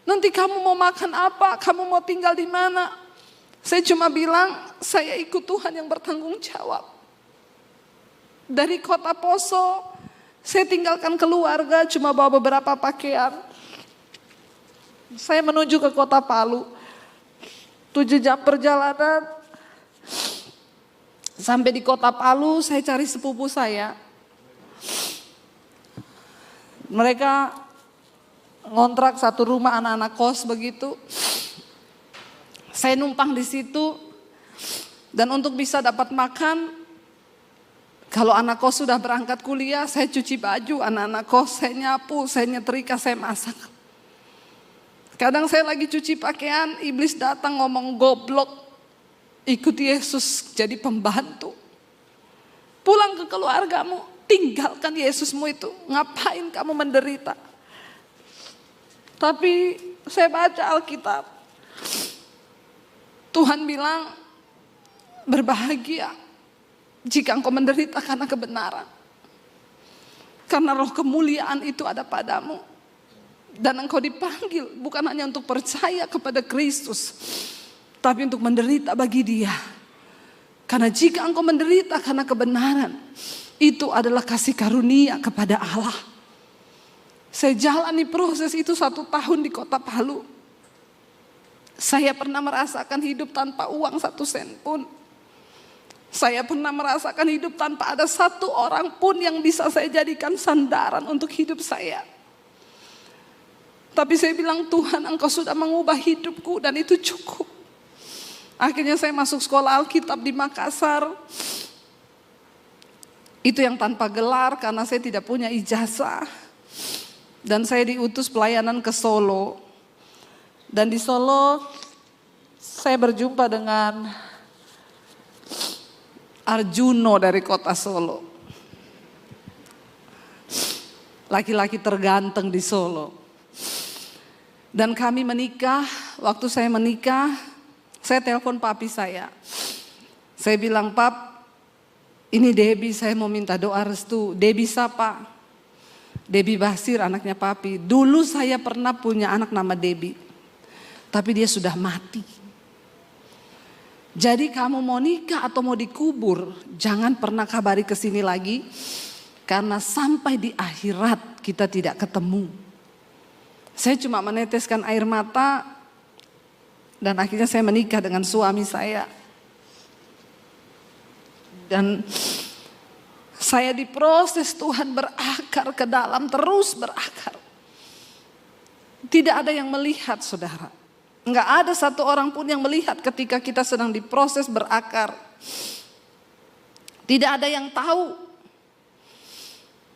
S1: Nanti kamu mau makan apa? Kamu mau tinggal di mana? Saya cuma bilang, saya ikut Tuhan yang bertanggung jawab. Dari kota Poso, saya tinggalkan keluarga, cuma bawa beberapa pakaian. Saya menuju ke kota Palu. 7 jam perjalanan. Sampai di kota Palu, saya cari sepupu saya. Mereka ngontrak satu rumah anak-anak kos begitu. Saya numpang di situ. Dan untuk bisa dapat makan, kalau anak kos sudah berangkat kuliah, saya cuci baju anak-anak kos, saya nyapu, saya nyetrika, saya masak. Kadang saya lagi cuci pakaian, iblis datang ngomong, goblok, ikut Yesus jadi pembantu. Pulang ke keluargamu, tinggalkan Yesusmu itu. Ngapain kamu menderita? Tapi saya baca Alkitab, Tuhan bilang, berbahagia jika engkau menderita karena kebenaran. Karena roh kemuliaan itu ada padamu. Dan engkau dipanggil bukan hanya untuk percaya kepada Kristus, tapi untuk menderita bagi Dia. Karena jika engkau menderita karena kebenaran, itu adalah kasih karunia kepada Allah. Saya jalani proses itu 1 tahun di kota Palu. Saya pernah merasakan hidup tanpa uang 1 sen pun. Saya pernah merasakan hidup tanpa ada 1 orang pun yang bisa saya jadikan sandaran untuk hidup saya. Tapi saya bilang, Tuhan, engkau sudah mengubah hidupku dan itu cukup. Akhirnya saya masuk sekolah Alkitab di Makassar. Itu yang tanpa gelar karena saya tidak punya ijazah. Dan saya diutus pelayanan ke Solo. Dan di Solo saya berjumpa dengan Arjuno dari kota Solo. Laki-laki terganteng di Solo. Dan kami menikah. Waktu saya menikah, saya telepon papi saya. Saya bilang, Pap, ini Debbie, saya mau minta doa restu. Debbie siapa? Debbie Basir, anaknya papi. Dulu saya pernah punya anak nama Debbie, tapi dia sudah mati. Jadi kamu mau nikah atau mau dikubur, jangan pernah kabari ke sini lagi. Karena sampai di akhirat kita tidak ketemu. Saya cuma meneteskan air mata dan akhirnya saya menikah dengan suami saya. Dan saya diproses Tuhan berakar ke dalam, terus berakar. Tidak ada yang melihat, saudara. Enggak ada 1 orang pun yang melihat ketika kita sedang diproses berakar. Tidak ada yang tahu.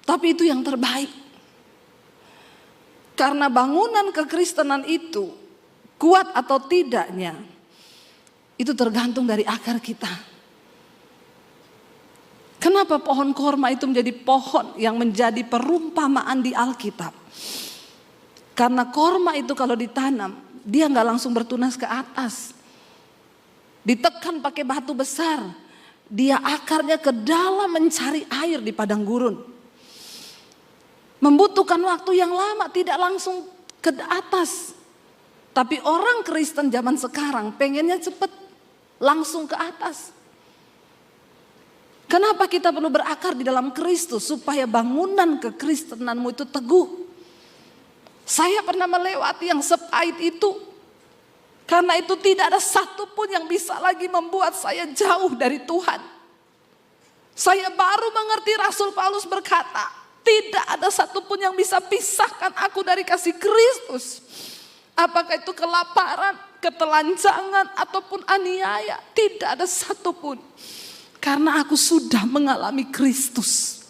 S1: Tapi itu yang terbaik. Karena bangunan kekristenan itu kuat atau tidaknya, itu tergantung dari akar kita. Kenapa pohon korma itu menjadi pohon yang menjadi perumpamaan di Alkitab? Karena korma itu kalau ditanam, dia nggak langsung bertunas ke atas. Ditekan pakai batu besar, dia akarnya ke dalam mencari air di padang gurun. Membutuhkan waktu yang lama, tidak langsung ke atas. Tapi orang Kristen zaman sekarang pengennya cepat, langsung ke atas. Kenapa kita perlu berakar di dalam Kristus? Supaya bangunan kekristenanmu itu teguh. Saya pernah melewati yang sepahit itu. Karena itu tidak ada satupun yang bisa lagi membuat saya jauh dari Tuhan. Saya baru mengerti Rasul Paulus berkata, tidak ada satupun yang bisa pisahkan aku dari kasih Kristus. Apakah itu kelaparan, ketelanjangan, ataupun aniaya. Tidak ada satupun. Karena aku sudah mengalami Kristus.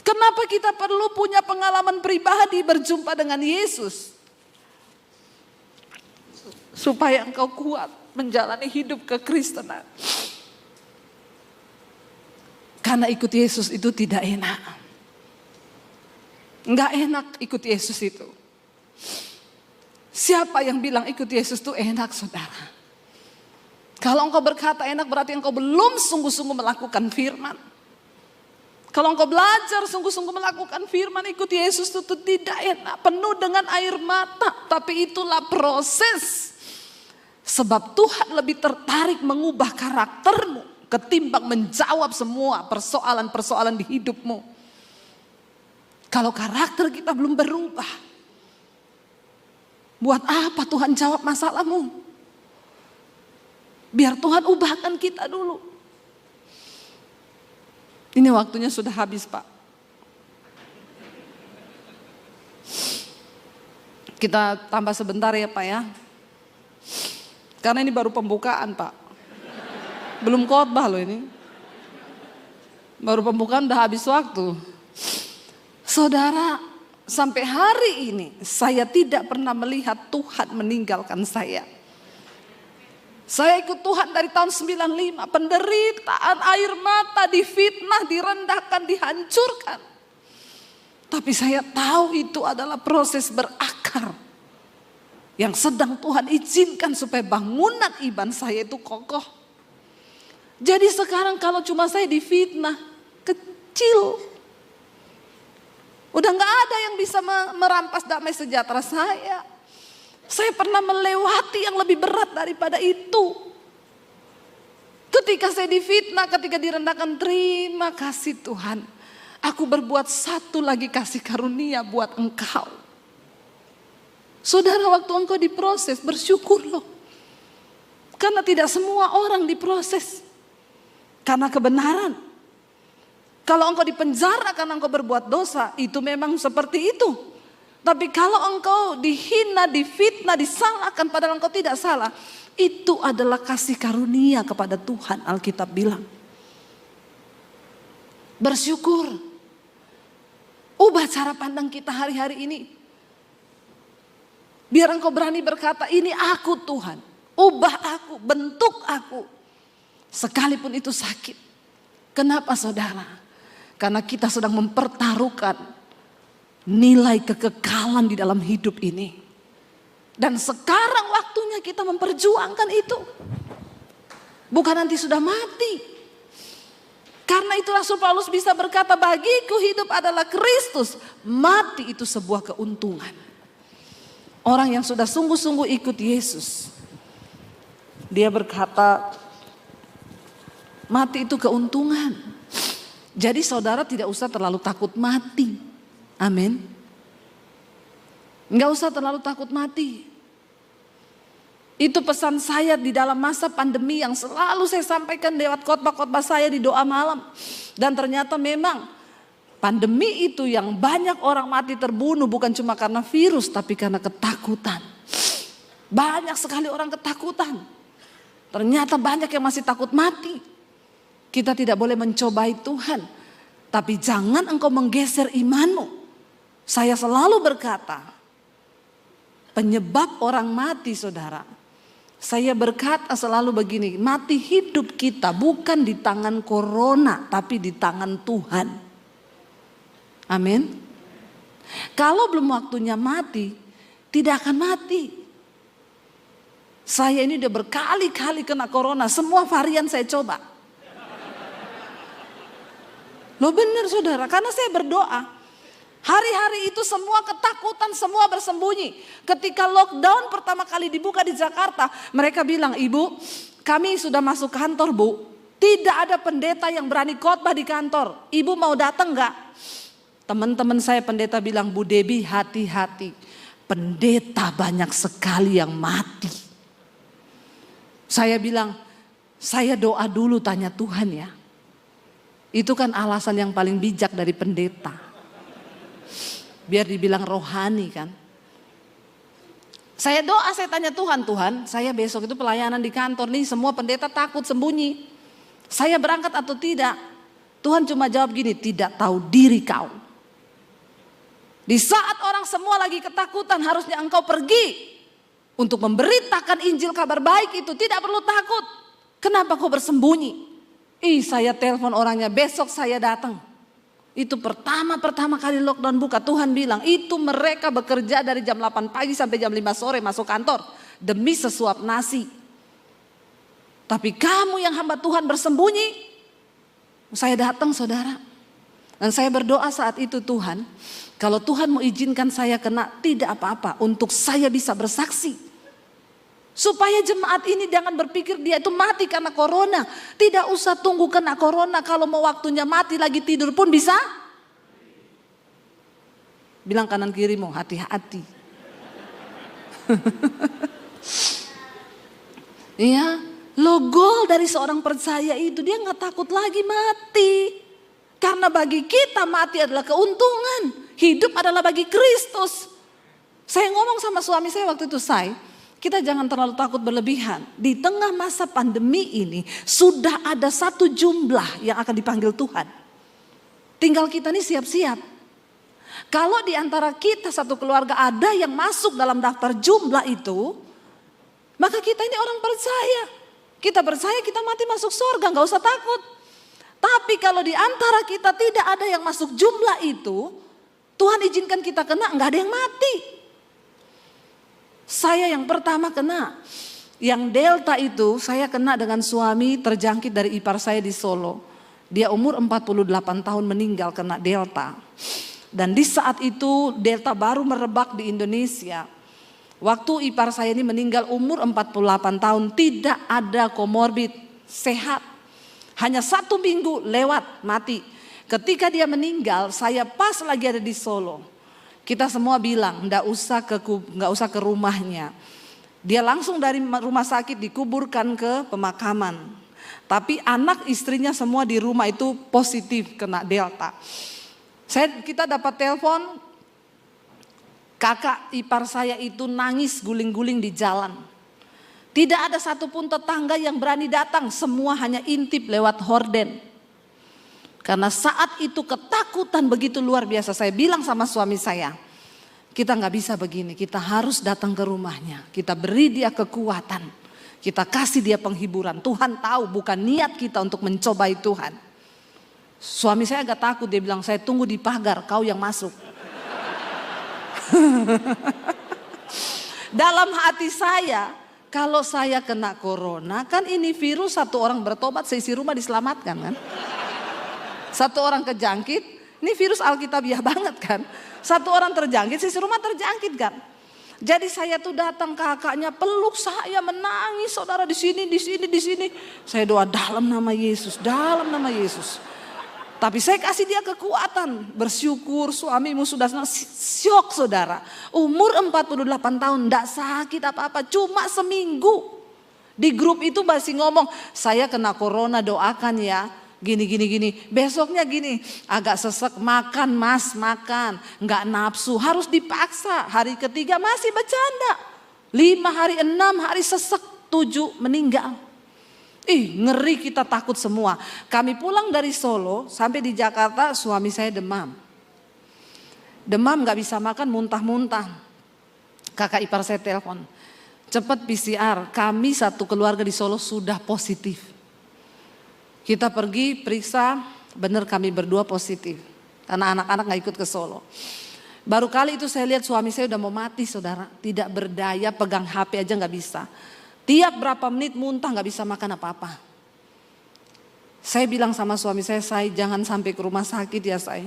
S1: Kenapa kita perlu punya pengalaman pribadi berjumpa dengan Yesus? Supaya engkau kuat menjalani hidup kekristenan. Karena ikut Yesus itu tidak enak. Enggak enak ikut Yesus itu. Siapa yang bilang ikut Yesus itu enak, saudara? Kalau engkau berkata enak berarti engkau belum sungguh-sungguh melakukan firman. Kalau engkau belajar sungguh-sungguh melakukan firman, ikut Yesus itu tidak enak, penuh dengan air mata. Tapi itulah proses. Sebab Tuhan lebih tertarik mengubah karaktermu ketimbang menjawab semua persoalan-persoalan di hidupmu. Kalau karakter kita belum berubah, buat apa Tuhan jawab masalahmu? Biar Tuhan ubahkan kita dulu. Ini waktunya sudah habis, Pak. Kita tambah sebentar ya, Pak ya. Karena ini baru pembukaan, Pak. Belum khotbah loh ini. Baru pembukaan udah habis waktu. Saudara, sampai hari ini saya tidak pernah melihat Tuhan meninggalkan saya. Saya ikut Tuhan dari tahun 95, penderitaan, air mata, difitnah, direndahkan, dihancurkan. Tapi saya tahu itu adalah proses berakar yang sedang Tuhan izinkan supaya bangunan iman saya itu kokoh. Jadi sekarang kalau cuma saya difitnah, kecil. Udah gak ada yang bisa merampas damai sejahtera saya. Saya pernah melewati yang lebih berat daripada itu. Ketika saya difitnah, ketika direndahkan, terima kasih Tuhan. Aku berbuat satu lagi kasih karunia buat engkau. Saudara, waktu engkau diproses, bersyukur loh. Karena tidak semua orang diproses karena kebenaran. Kalau engkau dipenjara karena engkau berbuat dosa, itu memang seperti itu. Tapi kalau engkau dihina, difitnah, disalahkan padahal engkau tidak salah, itu adalah kasih karunia kepada Tuhan, Alkitab bilang. Bersyukur. Ubah cara pandang kita hari-hari ini. Biar engkau berani berkata, ini aku Tuhan. Ubah aku, bentuk aku. Sekalipun itu sakit. Kenapa saudara? Karena kita sedang mempertaruhkan nilai kekekalan di dalam hidup ini. Dan sekarang waktunya kita memperjuangkan itu. Bukan nanti sudah mati. Karena itu Rasul Paulus bisa berkata, bagiku hidup adalah Kristus, mati itu sebuah keuntungan. Orang yang sudah sungguh-sungguh ikut Yesus, dia berkata, mati itu keuntungan. Jadi saudara tidak usah terlalu takut mati. Amin. Enggak usah terlalu takut mati. Itu pesan saya di dalam masa pandemi yang selalu saya sampaikan lewat khotbah-khotbah saya di doa malam. Dan ternyata memang pandemi itu yang banyak orang mati terbunuh bukan cuma karena virus tapi karena ketakutan. Banyak sekali orang ketakutan. Ternyata banyak yang masih takut mati. Kita tidak boleh mencobai Tuhan. Tapi jangan engkau menggeser imanmu. Saya selalu berkata, penyebab orang mati saudara. Saya berkata selalu begini, mati hidup kita bukan di tangan corona tapi di tangan Tuhan. Amin. Kalau belum waktunya mati, tidak akan mati. Saya ini udah berkali-kali kena corona, semua varian saya coba. Loh benar saudara, karena saya berdoa. Hari-hari itu semua ketakutan, semua bersembunyi. Ketika lockdown pertama kali dibuka di Jakarta, mereka bilang, ibu kami sudah masuk kantor bu. Tidak ada pendeta yang berani khotbah di kantor. Ibu mau datang gak? Teman-teman saya pendeta bilang, Bu Debi hati-hati. Pendeta banyak sekali yang mati. Saya bilang, saya doa dulu tanya Tuhan ya. Itu kan alasan yang paling bijak dari pendeta. Biar dibilang rohani kan. Saya doa, saya tanya Tuhan, Tuhan saya besok itu pelayanan di kantor nih, semua pendeta takut sembunyi. Saya berangkat atau tidak? Tuhan cuma jawab gini, tidak tahu diri kau. Di saat orang semua lagi ketakutan, harusnya engkau pergi untuk memberitakan Injil kabar baik itu, tidak perlu takut. Kenapa kau bersembunyi? Saya telepon orangnya, besok saya datang. Itu pertama kali lockdown buka, Tuhan bilang itu mereka bekerja dari jam 8 pagi sampai jam 5 sore masuk kantor demi sesuap nasi. Tapi kamu yang hamba Tuhan bersembunyi, saya datang saudara. Dan saya berdoa saat itu, Tuhan, kalau Tuhan mau izinkan saya kena, tidak apa-apa, untuk saya bisa bersaksi. Supaya jemaat ini jangan berpikir dia itu mati karena corona. Tidak usah tunggu kena corona. Kalau mau waktunya mati lagi tidur pun bisa. Bilang kanan kirimu, hati-hati. Iya, logo dari seorang percaya itu dia gak takut lagi mati. Karena bagi kita mati adalah keuntungan. Hidup adalah bagi Kristus. Saya ngomong sama suami saya waktu itu, kita jangan terlalu takut berlebihan. Di tengah masa pandemi ini sudah ada satu jumlah yang akan dipanggil Tuhan. Tinggal kita nih siap-siap. Kalau di antara kita satu keluarga ada yang masuk dalam daftar jumlah itu, Maka kita ini orang percaya. Kita percaya kita mati masuk surga, gak usah takut. Tapi kalau di antara kita tidak ada yang masuk jumlah itu, Tuhan izinkan kita kena, gak ada yang mati. Saya yang pertama kena. Yang delta itu saya kena dengan suami terjangkit dari ipar saya di Solo. Dia umur 48 tahun meninggal kena delta. Dan di saat itu delta baru merebak di Indonesia. Waktu ipar saya ini meninggal umur 48 tahun, tidak ada komorbid, sehat. Hanya 1 minggu lewat mati. Ketika dia meninggal, saya pas lagi ada di Solo. Kita semua bilang nggak usah ke rumahnya. Dia langsung dari rumah sakit dikuburkan ke pemakaman. Tapi anak istrinya semua di rumah itu positif kena delta. Kita dapat telepon, kakak ipar saya itu nangis guling-guling di jalan. Tidak ada satupun tetangga yang berani datang, semua hanya intip lewat horden. Karena saat itu ketakutan begitu luar biasa. Saya bilang sama suami saya, kita gak bisa begini, kita harus datang ke rumahnya. Kita beri dia kekuatan, kita kasih dia penghiburan. Tuhan tahu bukan niat kita untuk mencobai Tuhan. Suami saya agak takut, dia bilang saya tunggu di pagar, kau yang masuk. Dalam hati saya, kalau saya kena corona, kan ini virus 1 orang bertobat, seisi rumah diselamatkan kan. 1 orang kejangkit, ini virus alkitabiah banget kan. 1 orang terjangkit, seisi rumah terjangkit kan. Jadi saya tuh datang, kakaknya peluk saya, menangis, saudara di sini. Saya doa dalam nama Yesus, dalam nama Yesus. Tapi saya kasih dia kekuatan, bersyukur suamimu sudah syok saudara. Umur 48 tahun, enggak sakit apa-apa, cuma seminggu. Di grup itu masih ngomong, saya kena corona doakan ya. Gini. Besoknya gini, agak sesek, makan mas, makan. Enggak nafsu, harus dipaksa. Hari ketiga masih bercanda. 5 hari, 6 hari sesek, 7 meninggal. Ngeri, kita takut semua. Kami pulang dari Solo sampai di Jakarta, suami saya demam. Demam gak bisa makan, muntah-muntah. Kakak ipar saya telepon, cepat PCR, kami satu keluarga di Solo sudah positif. Kita pergi periksa, benar kami berdua positif. Karena anak-anak gak ikut ke Solo. Baru kali itu saya lihat suami saya udah mau mati saudara. Tidak berdaya, pegang HP aja gak bisa. Tiap berapa menit muntah gak bisa makan apa-apa. Saya bilang sama suami saya jangan sampai ke rumah sakit ya saya.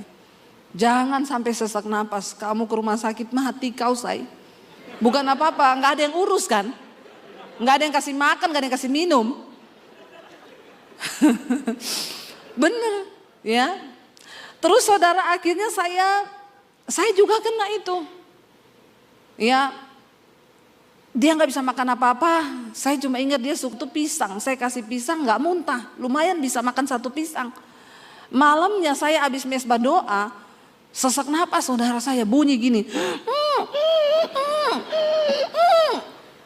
S1: Jangan sampai sesak napas, kamu ke rumah sakit mati kau saya. Bukan apa-apa, gak ada yang urus kan. Gak ada yang kasih makan, gak ada yang kasih minum. Bener ya. Terus saudara akhirnya saya juga kena itu. Ya. Dia gak bisa makan apa-apa. Saya cuma ingat dia suka pisang. Saya kasih pisang gak muntah. Lumayan bisa makan 1 pisang. Malamnya saya habis mesbah doa. Sesak napas saudara saya bunyi gini.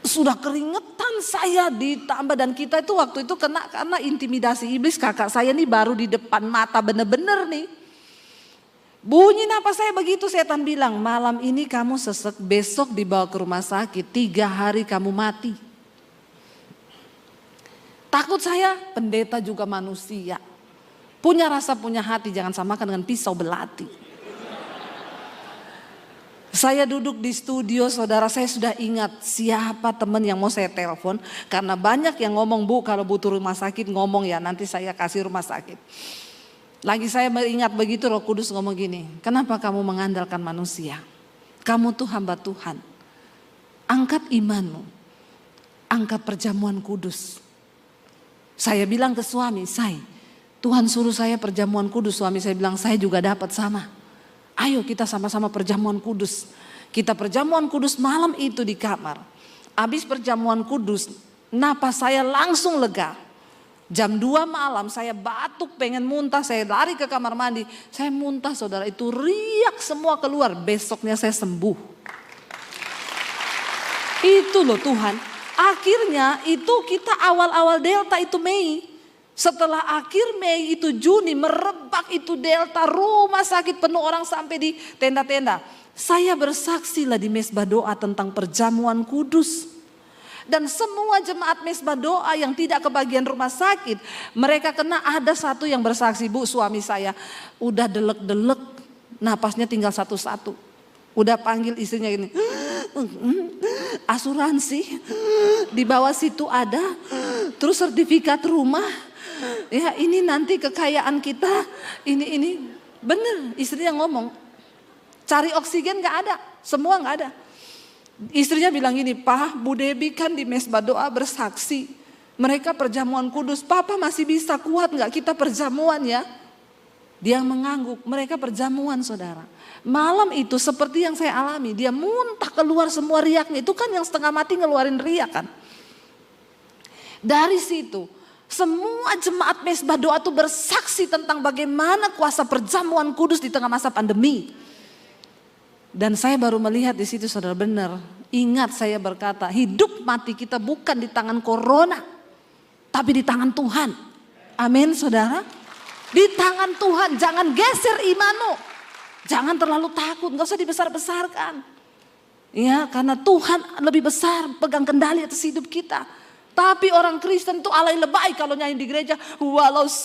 S1: Sudah keringetan saya ditambah. Dan kita itu waktu itu kena karena intimidasi iblis. Kakak saya nih baru di depan mata bener-bener nih. Bunyi napas saya begitu, setan bilang malam ini kamu sesek, besok dibawa ke rumah sakit, 3 hari kamu mati. Takut saya, pendeta juga manusia. Punya rasa, punya hati, jangan samakan dengan pisau belati. Saya duduk di studio saudara, saya sudah ingat siapa teman yang mau saya telepon. Karena banyak yang ngomong, Bu kalau butuh rumah sakit ngomong ya, nanti saya kasih rumah sakit. Lagi saya ingat begitu, Roh Kudus ngomong gini, kenapa kamu mengandalkan manusia? Kamu tuh hamba Tuhan. Angkat imanmu, angkat perjamuan kudus. Saya bilang ke suami, Tuhan suruh saya perjamuan kudus. Suami saya bilang, saya juga dapat sama. Ayo kita sama-sama perjamuan kudus. Kita perjamuan kudus malam itu di kamar. Habis perjamuan kudus, napas saya langsung lega. Jam 2 malam saya batuk pengen muntah, saya lari ke kamar mandi. Saya muntah saudara, itu riak semua keluar, besoknya saya sembuh. Itu loh Tuhan. Akhirnya itu kita awal-awal delta itu Mei. Setelah akhir Mei itu Juni merebak itu delta, rumah sakit penuh orang sampai di tenda-tenda. Saya bersaksilah di mesbah doa tentang perjamuan kudus. Dan semua jemaat Mesbah Doa yang tidak kebagian rumah sakit, mereka kena. Ada satu yang bersaksi, Bu, suami saya udah delek-delek, napasnya tinggal satu-satu. Udah panggil istrinya gini, asuransi di bawah situ ada, terus sertifikat rumah, ya ini nanti kekayaan kita, ini bener. Istrinya ngomong, cari oksigen nggak ada, semua nggak ada. Istrinya bilang gini, Pak, Bu Debi kan di Mesbah Doa bersaksi, mereka perjamuan kudus, Papa masih bisa kuat nggak kita perjamuan ya? Dia mengangguk, mereka perjamuan saudara. Malam itu seperti yang saya alami, dia muntah keluar semua riaknya. Itu kan yang setengah mati ngeluarin riak kan. Dari situ semua jemaat Mesbah Doa itu bersaksi tentang bagaimana kuasa perjamuan kudus di tengah masa pandemi. Dan saya baru melihat di situ saudara, benar. Ingat saya berkata, hidup mati kita bukan di tangan corona, tapi di tangan Tuhan. Amin saudara. Di tangan Tuhan, jangan geser imanmu. Jangan terlalu takut, gak usah dibesar-besarkan. Ya, karena Tuhan lebih besar pegang kendali atas hidup kita. Tapi orang Kristen itu alay lebay kalau nyanyi di gereja. Walau 1000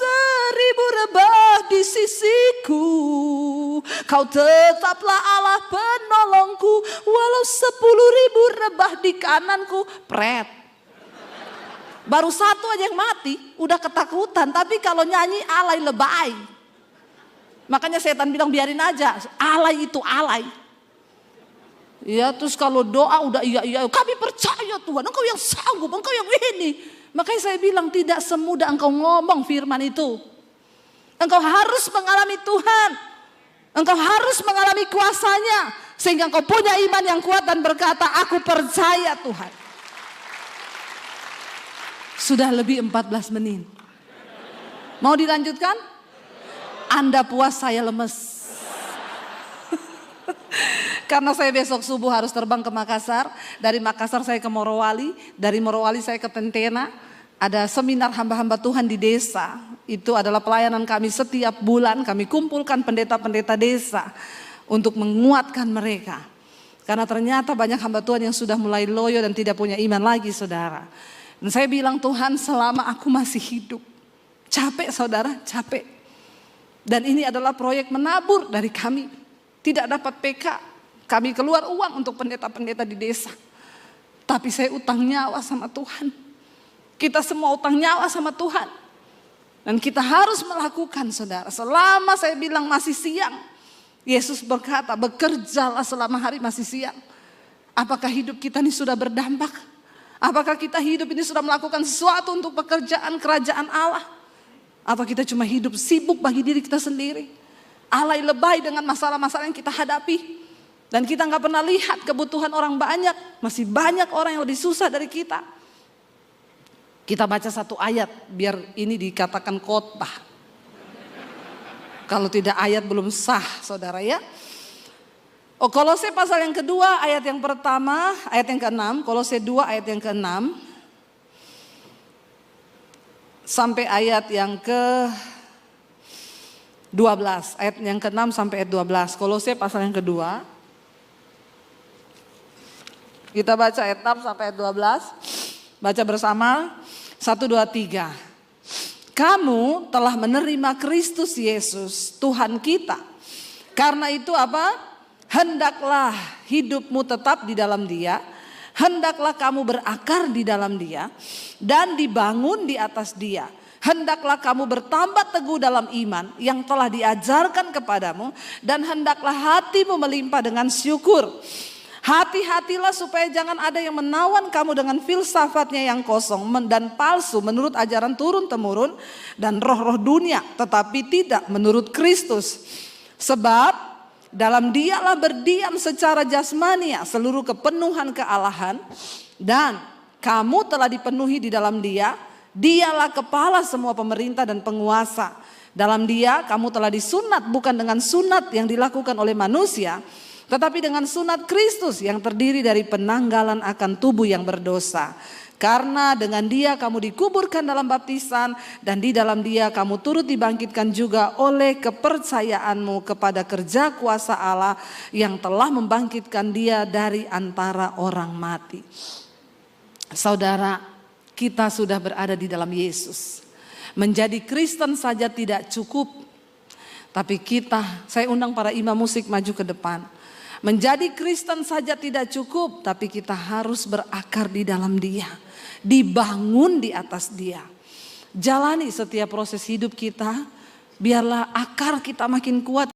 S1: rebah di sisiku, kau tetaplah Allah penolongku. Walau 10.000 rebah di kananku, pret. Baru satu aja yang mati, udah ketakutan. Tapi kalau nyanyi alay lebay. Makanya setan bilang biarin aja, alay itu alay. Ya terus kalau doa udah iya, kami percaya Tuhan, Engkau yang sanggup, Engkau yang ini. Makanya saya bilang tidak semudah engkau ngomong firman itu. Engkau harus mengalami Tuhan. Engkau harus mengalami kuasanya. Sehingga engkau punya iman yang kuat dan berkata, aku percaya Tuhan. Sudah lebih 14 menit. Mau dilanjutkan? Anda puas, saya lemes. Karena saya besok subuh harus terbang ke Makassar. Dari Makassar saya ke Morowali. Dari Morowali saya ke Tentena. Ada seminar hamba-hamba Tuhan di desa. Itu adalah pelayanan kami setiap bulan. Kami kumpulkan pendeta-pendeta desa untuk menguatkan mereka. Karena ternyata banyak hamba Tuhan yang sudah mulai loyo dan tidak punya iman lagi saudara. Dan saya bilang, Tuhan selama aku masih hidup. Capek saudara, capek. Dan ini adalah proyek menabur dari kami. Tidak dapat PK. Kami keluar uang untuk pendeta-pendeta di desa. Tapi saya utang nyawa sama Tuhan. Kita semua utang nyawa sama Tuhan. Dan kita harus melakukan saudara. Selama saya bilang masih siang. Yesus berkata, bekerjalah selama hari masih siang. Apakah hidup kita ini sudah berdampak? Apakah kita hidup ini sudah melakukan sesuatu untuk pekerjaan kerajaan Allah? Atau kita cuma hidup sibuk bagi diri kita sendiri. Alay lebay dengan masalah-masalah yang kita hadapi. Dan kita gak pernah lihat kebutuhan orang banyak. Masih banyak orang yang lebih susah dari kita. Kita baca satu ayat biar ini dikatakan khotbah. Kalau tidak ayat belum sah saudara ya. Kolose pasal yang kedua ayat yang pertama, ayat yang ke-6. Kolose 2 ayat yang ke-6. Sampai ayat yang ke-12. Ayat yang ke-6 sampai ayat 12. Kolose pasal yang kedua. Kita baca ayat 6 sampai ayat 12. Baca bersama. 1, 2, 3. Kamu telah menerima Kristus Yesus Tuhan kita. Karena itu apa? Hendaklah hidupmu tetap di dalam Dia. Hendaklah kamu berakar di dalam Dia dan dibangun di atas Dia. Hendaklah kamu bertambah teguh dalam iman yang telah diajarkan kepadamu dan hendaklah hatimu melimpah dengan syukur. Hati-hatilah supaya jangan ada yang menawan kamu dengan filsafatnya yang kosong dan palsu menurut ajaran turun-temurun dan roh-roh dunia, tetapi tidak menurut Kristus. Sebab dalam Dialah berdiam secara jasmania seluruh kepenuhan kealahan dan kamu telah dipenuhi di dalam Dia. Dialah kepala semua pemerintah dan penguasa. Dalam Dia kamu telah disunat bukan dengan sunat yang dilakukan oleh manusia, tetapi dengan sunat Kristus yang terdiri dari penanggalan akan tubuh yang berdosa. Karena dengan Dia kamu dikuburkan dalam baptisan dan di dalam Dia kamu turut dibangkitkan juga oleh kepercayaanmu kepada kerja kuasa Allah yang telah membangkitkan Dia dari antara orang mati. Saudara, kita sudah berada di dalam Yesus. Menjadi Kristen saja tidak cukup, tapi saya undang para imam musik maju ke depan. Menjadi Kristen saja tidak cukup, tapi kita harus berakar di dalam Dia, dibangun di atas Dia. Jalani setiap proses hidup kita, biarlah akar kita makin kuat.